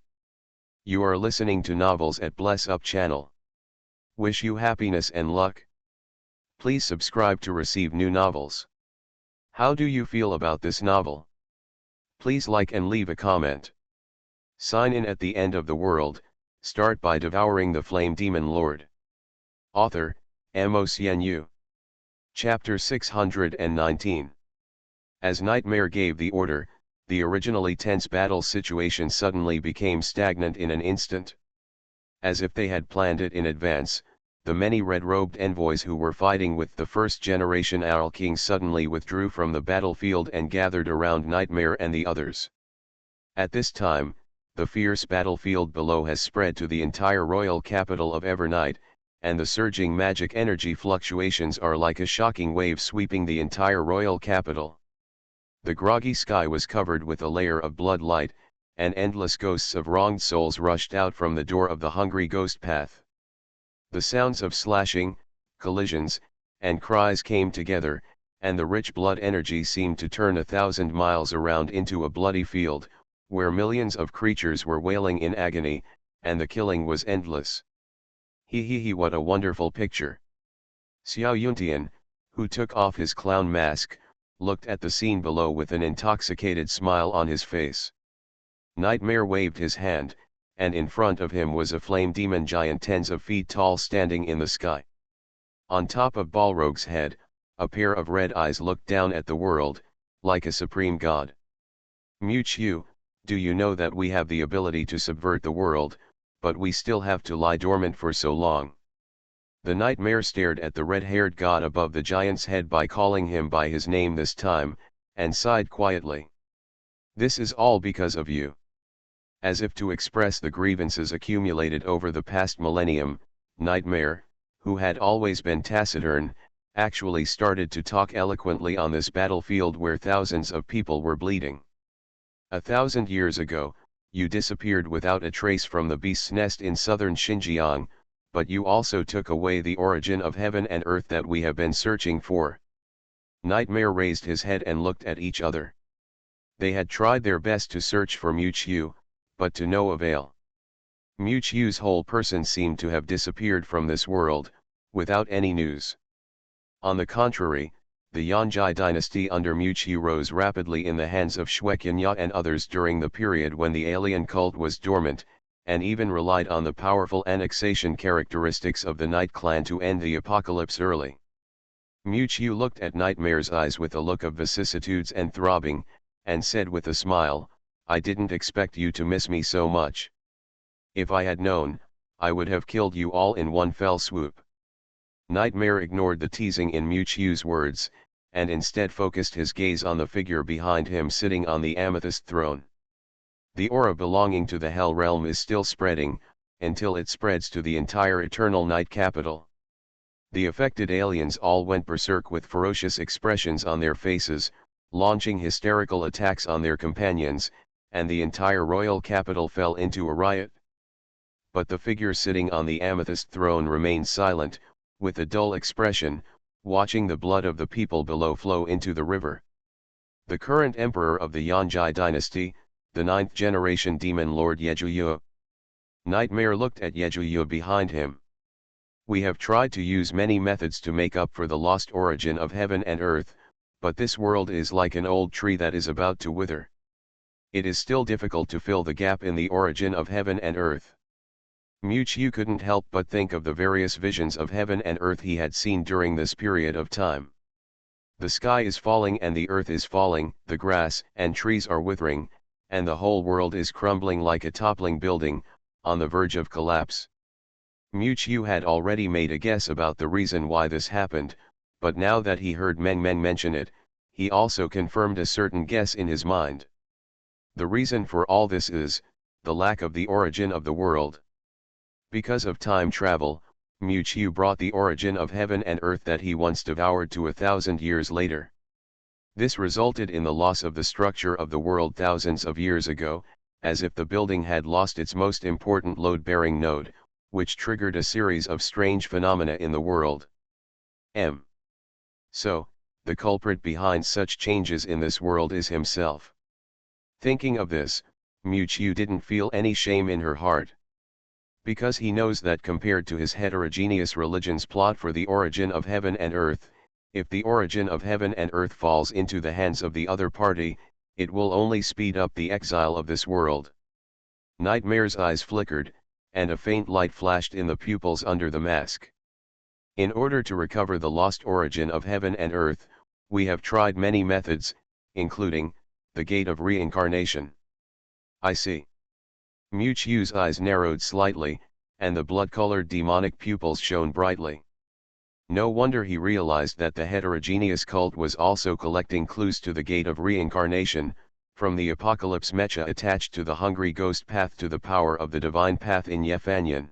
You are listening to Novels at Bless Up channel. Wish you happiness and luck. Please subscribe to receive new novels. How do you feel about this novel? Please like and leave a comment. Sign in at the end of the world. Start by devouring the Flame Demon Lord. Author, MaleProtagonist. Chapter 619. As Nightmare gave the order, the originally tense battle situation suddenly became stagnant in an instant. As if they had planned it in advance, the many red-robed envoys who were fighting with the first-generation Owl King suddenly withdrew from the battlefield and gathered around Nightmare and the others. At this time, the fierce battlefield below has spread to the entire royal capital of Evernight, and the surging magic energy fluctuations are like a shocking wave sweeping the entire royal capital. The groggy sky was covered with a layer of blood light, and endless ghosts of wronged souls rushed out from the door of the hungry ghost path. The sounds of slashing, collisions, and cries came together, and the rich blood energy seemed to turn 1,000 miles around into a bloody field, where millions of creatures were wailing in agony, and the killing was endless. He, what a wonderful picture. Xiao Yuntian, who took off his clown mask, looked at the scene below with an intoxicated smile on his face. Nightmare waved his hand, and in front of him was a flame demon giant tens of feet tall standing in the sky. On top of Balrog's head, a pair of red eyes looked down at the world, like a supreme god. Mewtwo, do you know that we have the ability to subvert the world, but we still have to lie dormant for so long? The Nightmare stared at the red-haired god above the giant's head by calling him by his name this time, and sighed quietly. This is all because of you. As if to express the grievances accumulated over the past millennium, Nightmare, who had always been taciturn, actually started to talk eloquently on this battlefield where thousands of people were bleeding. 1,000 years ago, you disappeared without a trace from the beast's nest in southern Xinjiang, but you also took away the origin of heaven and earth that we have been searching for. Nightmare raised his head and looked at each other. They had tried their best to search for Muchu, but to no avail. Muchu's whole person seemed to have disappeared from this world, without any news. On the contrary, the Yonjai dynasty under Muchu rose rapidly in the hands of Shwekanya and others during the period when the alien cult was dormant, and even relied on the powerful annexation characteristics of the Night Clan to end the apocalypse early. Muchu looked at Nightmare's eyes with a look of vicissitudes and throbbing, and said with a smile, "I didn't expect you to miss me so much. If I had known, I would have killed you all in one fell swoop." Nightmare ignored the teasing in Muchu's words, and instead focused his gaze on the figure behind him sitting on the amethyst throne. The aura belonging to the Hell Realm is still spreading, until it spreads to the entire Eternal Night capital. The affected aliens all went berserk with ferocious expressions on their faces, launching hysterical attacks on their companions, and the entire royal capital fell into a riot. But the figure sitting on the amethyst throne remained silent, with a dull expression, watching the blood of the people below flow into the river. The current emperor of the Yonjai dynasty, the 9th generation demon lord Yejuyu. Nightmare looked at Yejuyu behind him. "We have tried to use many methods to make up for the lost origin of heaven and earth, but this world is like an old tree that is about to wither. It is still difficult to fill the gap in the origin of heaven and earth." Muchu couldn't help but think of the various visions of heaven and earth he had seen during this period of time. The sky is falling and the earth is falling, the grass and trees are withering, and the whole world is crumbling like a toppling building, on the verge of collapse. Muchu had already made a guess about the reason why this happened, but now that he heard Men mention it, he also confirmed a certain guess in his mind. The reason for all this is the lack of the origin of the world. Because of time travel, Muchu brought the origin of heaven and earth that he once devoured to 1,000 years later. This resulted in the loss of the structure of the world thousands of years ago, as if the building had lost its most important load-bearing node, which triggered a series of strange phenomena in the world. So, the culprit behind such changes in this world is himself. Thinking of this, Muchu didn't feel any shame in her heart. Because he knows that compared to his heterogeneous religion's plot for the origin of heaven and earth, if the origin of heaven and earth falls into the hands of the other party, it will only speed up the exile of this world. Nightmare's eyes flickered, and a faint light flashed in the pupils under the mask. "In order to recover the lost origin of heaven and earth, we have tried many methods, including the gate of reincarnation." "I see." Muchu's eyes narrowed slightly, and the blood-colored demonic pupils shone brightly. No wonder he realized that the heterogeneous cult was also collecting clues to the gate of reincarnation, from the apocalypse mecha attached to the hungry ghost path to the power of the divine path in Yefanyan.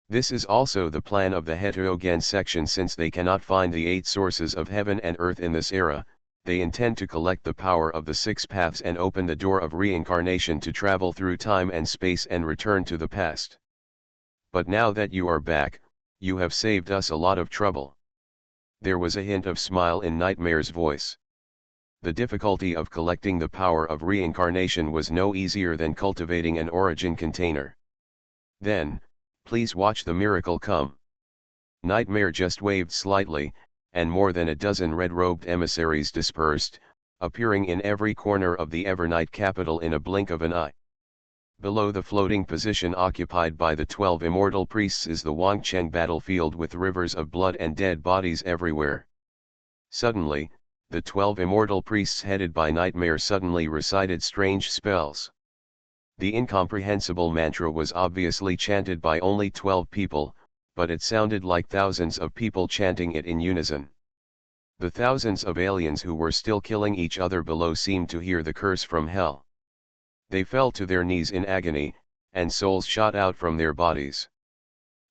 This is also the plan of the heterogen section. Since they cannot find the 8 sources of heaven and earth in this era, they intend to collect the power of the 6 paths and open the door of reincarnation to travel through time and space and return to the past. "But now that you are back, you have saved us a lot of trouble." There was a hint of smile in Nightmare's voice. The difficulty of collecting the power of reincarnation was no easier than cultivating an origin container. "Then, please watch the miracle come." Nightmare just waved slightly, and more than a dozen red-robed emissaries dispersed, appearing in every corner of the Evernight capital in a blink of an eye. Below the floating position occupied by the 12 immortal priests is the Wangcheng battlefield with rivers of blood and dead bodies everywhere. Suddenly, the 12 immortal priests headed by Nightmare suddenly recited strange spells. The incomprehensible mantra was obviously chanted by only 12 people, but it sounded like thousands of people chanting it in unison. The thousands of aliens who were still killing each other below seemed to hear the curse from hell. They fell to their knees in agony, and souls shot out from their bodies.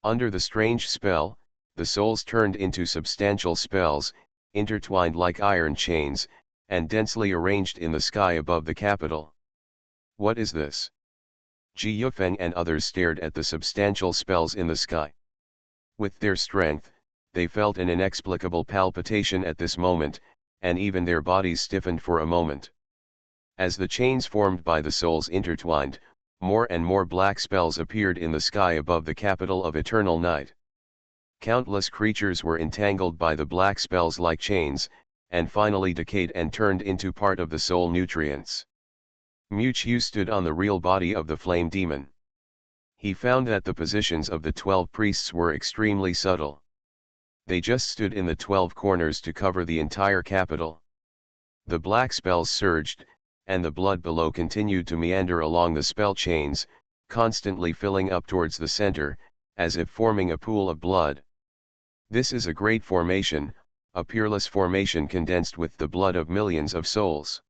Under the strange spell, the souls turned into substantial spells, intertwined like iron chains, and densely arranged in the sky above the capital. "What is this?" Ji Yufeng and others stared at the substantial spells in the sky. With their strength, they felt an inexplicable palpitation at this moment, and even their bodies stiffened for a moment. As the chains formed by the souls intertwined, more and more black spells appeared in the sky above the capital of eternal night. Countless creatures were entangled by the black spells like chains, and finally decayed and turned into part of the soul nutrients. Muchu stood on the real body of the flame demon. He found that the positions of the 12 priests were extremely subtle. They just stood in the 12 corners to cover the entire capital. The black spells surged, and the blood below continued to meander along the spell chains, constantly filling up towards the center, as if forming a pool of blood. This is a great formation, a peerless formation condensed with the blood of millions of souls.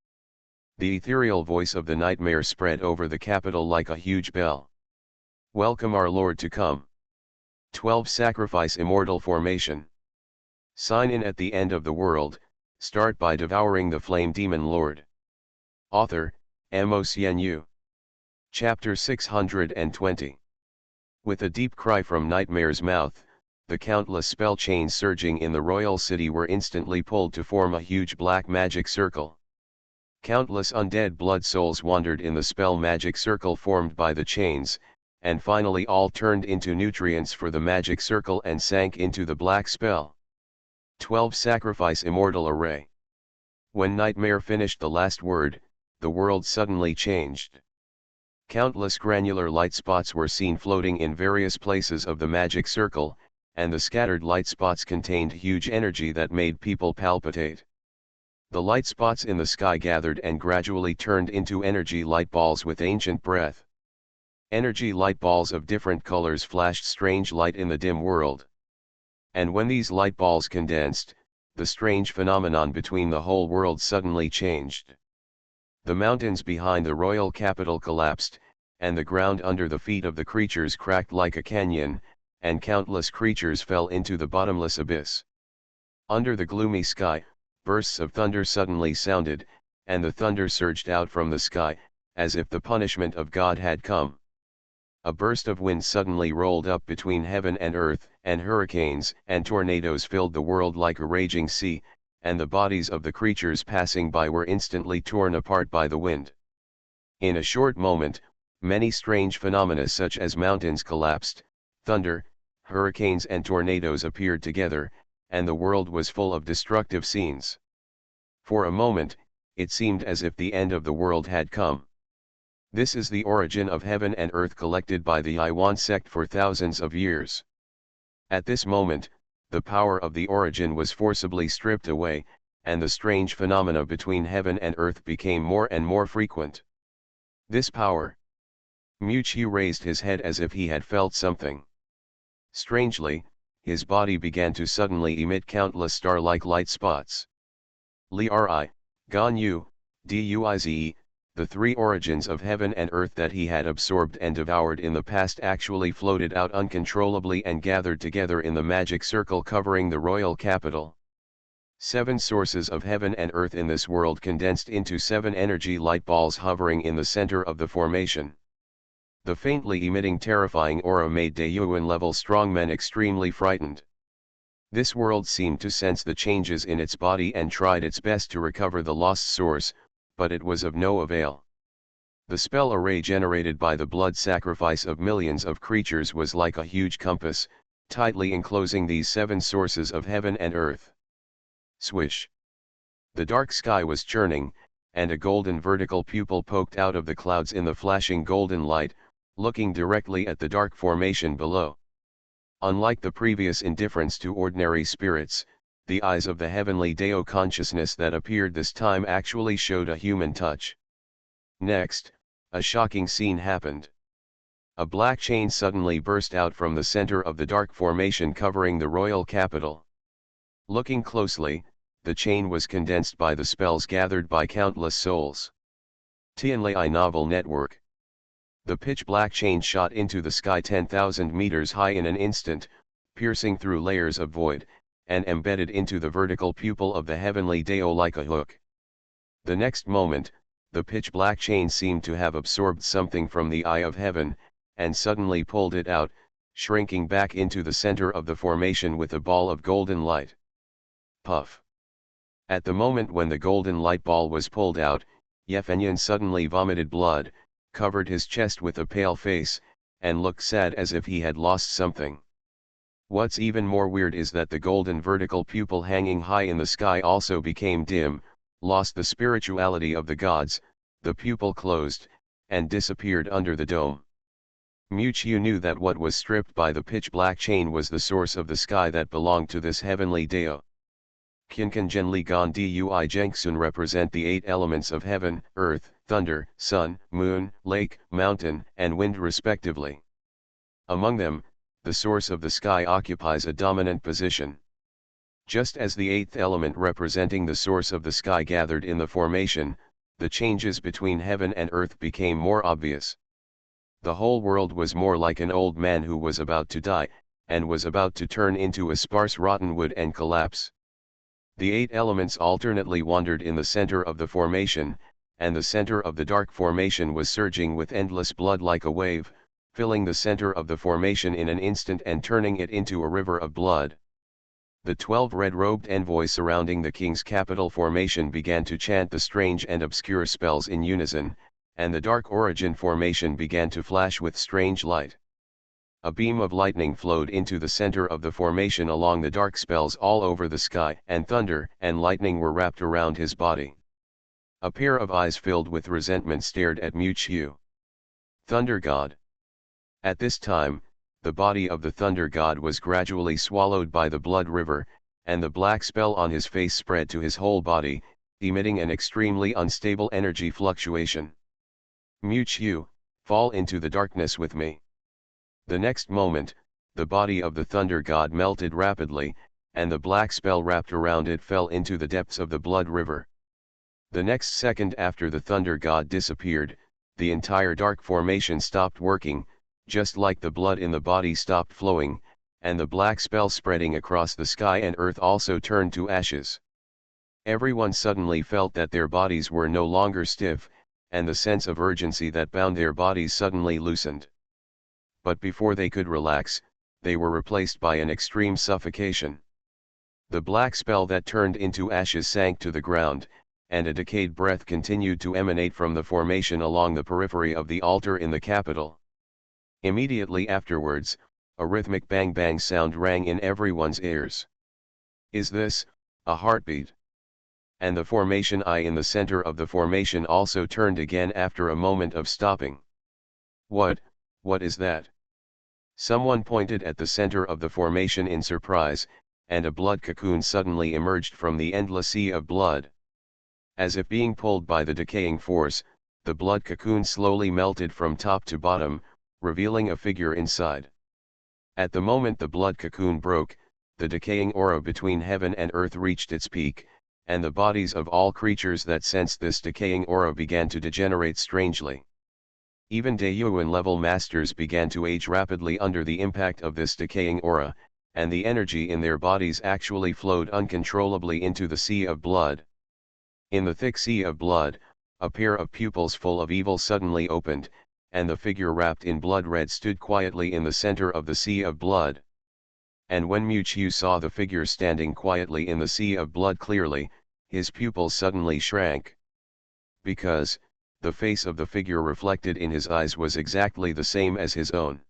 The ethereal voice of the nightmare spread over the capital like a huge bell. Welcome our Lord to come. 12 Sacrifice Immortal Formation. Sign in at the end of the world, start by devouring the flame demon lord. Author, MaleProtagonist. Chapter 620. With a deep cry from Nightmare's mouth, the countless spell chains surging in the royal city were instantly pulled to form a huge black magic circle. Countless undead blood souls wandered in the spell magic circle formed by the chains, and finally all turned into nutrients for the magic circle and sank into the black spell. 12 Sacrifice Immortal Array. When Nightmare finished the last word, the world suddenly changed. Countless granular light spots were seen floating in various places of the magic circle, and the scattered light spots contained huge energy that made people palpitate. The light spots in the sky gathered and gradually turned into energy light balls with ancient breath. Energy light balls of different colors flashed strange light in the dim world. And when these light balls condensed, the strange phenomenon between the whole world suddenly changed. The mountains behind the royal capital collapsed, and the ground under the feet of the creatures cracked like a canyon, and countless creatures fell into the bottomless abyss. Under the gloomy sky, bursts of thunder suddenly sounded, and the thunder surged out from the sky, as if the punishment of God had come. A burst of wind suddenly rolled up between heaven and earth, and hurricanes and tornadoes filled the world like a raging sea, and the bodies of the creatures passing by were instantly torn apart by the wind. In a short moment, many strange phenomena such as mountains collapsed, thunder, hurricanes and tornadoes appeared together, and the world was full of destructive scenes. For a moment, it seemed as if the end of the world had come. This is the origin of heaven and earth collected by the Iwan sect for thousands of years. At this moment, the power of the origin was forcibly stripped away, and the strange phenomena between heaven and earth became more and more frequent. This power. Muchu raised his head as if he had felt something. Strangely, his body began to suddenly emit countless star-like light spots. Li Ri, Ganyu, Duize, the three origins of heaven and earth that he had absorbed and devoured in the past actually floated out uncontrollably and gathered together in the magic circle covering the royal capital. 7 sources of heaven and earth in this world condensed into 7 energy light balls hovering in the center of the formation. The faintly emitting terrifying aura made Dayuan-level strongmen extremely frightened. This world seemed to sense the changes in its body and tried its best to recover the lost source, but it was of no avail. The spell array generated by the blood sacrifice of millions of creatures was like a huge compass, tightly enclosing these 7 sources of heaven and earth. Swish! The dark sky was churning, and a golden vertical pupil poked out of the clouds in the flashing golden light, looking directly at the dark formation below. Unlike the previous indifference to ordinary spirits, the eyes of the heavenly Deo consciousness that appeared this time actually showed a human touch. Next, a shocking scene happened. A black chain suddenly burst out from the center of the dark formation covering the royal capital. Looking closely, the chain was condensed by the spells gathered by countless souls. Tianlai Novel Network. The pitch-black chain shot into the sky 10,000 meters high in an instant, piercing through layers of void, and embedded into the vertical pupil of the heavenly Deo like a hook. The next moment, the pitch-black chain seemed to have absorbed something from the eye of heaven, and suddenly pulled it out, shrinking back into the center of the formation with a ball of golden light. Puff. At the moment when the golden light ball was pulled out, Yefenyan suddenly vomited blood, covered his chest with a pale face, and looked sad as if he had lost something. What's even more weird is that the golden vertical pupil hanging high in the sky also became dim, lost the spirituality of the gods, the pupil closed, and disappeared under the dome. Muqiu knew that what was stripped by the pitch-black chain was the source of the sky that belonged to this heavenly deo. Kinkan Li Gan Dui Jenksun represent the 8 elements of heaven, earth, thunder, sun, moon, lake, mountain, and wind respectively. Among them, the source of the sky occupies a dominant position. Just as the 8th element representing the source of the sky gathered in the formation, the changes between heaven and earth became more obvious. The whole world was more like an old man who was about to die, and was about to turn into a sparse rotten wood and collapse. The 8 elements alternately wandered in the center of the formation, and the center of the dark formation was surging with endless blood like a wave, filling the center of the formation in an instant and turning it into a river of blood. The 12 red-robed envoys surrounding the king's capital formation began to chant the strange and obscure spells in unison, and the dark origin formation began to flash with strange light. A beam of lightning flowed into the center of the formation along the dark spells all over the sky, and thunder and lightning were wrapped around his body. A pair of eyes filled with resentment stared at Muqiu. Thunder God. At this time, the body of the thunder god was gradually swallowed by the blood river, and the black spell on his face spread to his whole body, emitting an extremely unstable energy fluctuation. Muqiu, fall into the darkness with me. The next moment, the body of the thunder god melted rapidly, and the black spell wrapped around it fell into the depths of the blood river. The next second after the thunder god disappeared, the entire dark formation stopped working, just like the blood in the body stopped flowing, and the black spell spreading across the sky and earth also turned to ashes. Everyone suddenly felt that their bodies were no longer stiff, and the sense of urgency that bound their bodies suddenly loosened. But before they could relax, they were replaced by an extreme suffocation. The black spell that turned into ashes sank to the ground, and a decayed breath continued to emanate from the formation along the periphery of the altar in the capital. Immediately afterwards, a rhythmic bang-bang sound rang in everyone's ears. Is this a heartbeat? And the formation eye in the center of the formation also turned again after a moment of stopping. What is that? Someone pointed at the center of the formation in surprise, and a blood cocoon suddenly emerged from the endless sea of blood. As if being pulled by the decaying force, the blood cocoon slowly melted from top to bottom, revealing a figure inside. At the moment the blood cocoon broke, the decaying aura between heaven and earth reached its peak, and the bodies of all creatures that sensed this decaying aura began to degenerate strangely. Even Daiyuan level masters began to age rapidly under the impact of this decaying aura, and the energy in their bodies actually flowed uncontrollably into the sea of blood. In the thick sea of blood, a pair of pupils full of evil suddenly opened, and the figure wrapped in blood red stood quietly in the center of the sea of blood. And when Muqiu saw the figure standing quietly in the sea of blood clearly, his pupils suddenly shrank. Because, the face of the figure reflected in his eyes was exactly the same as his own.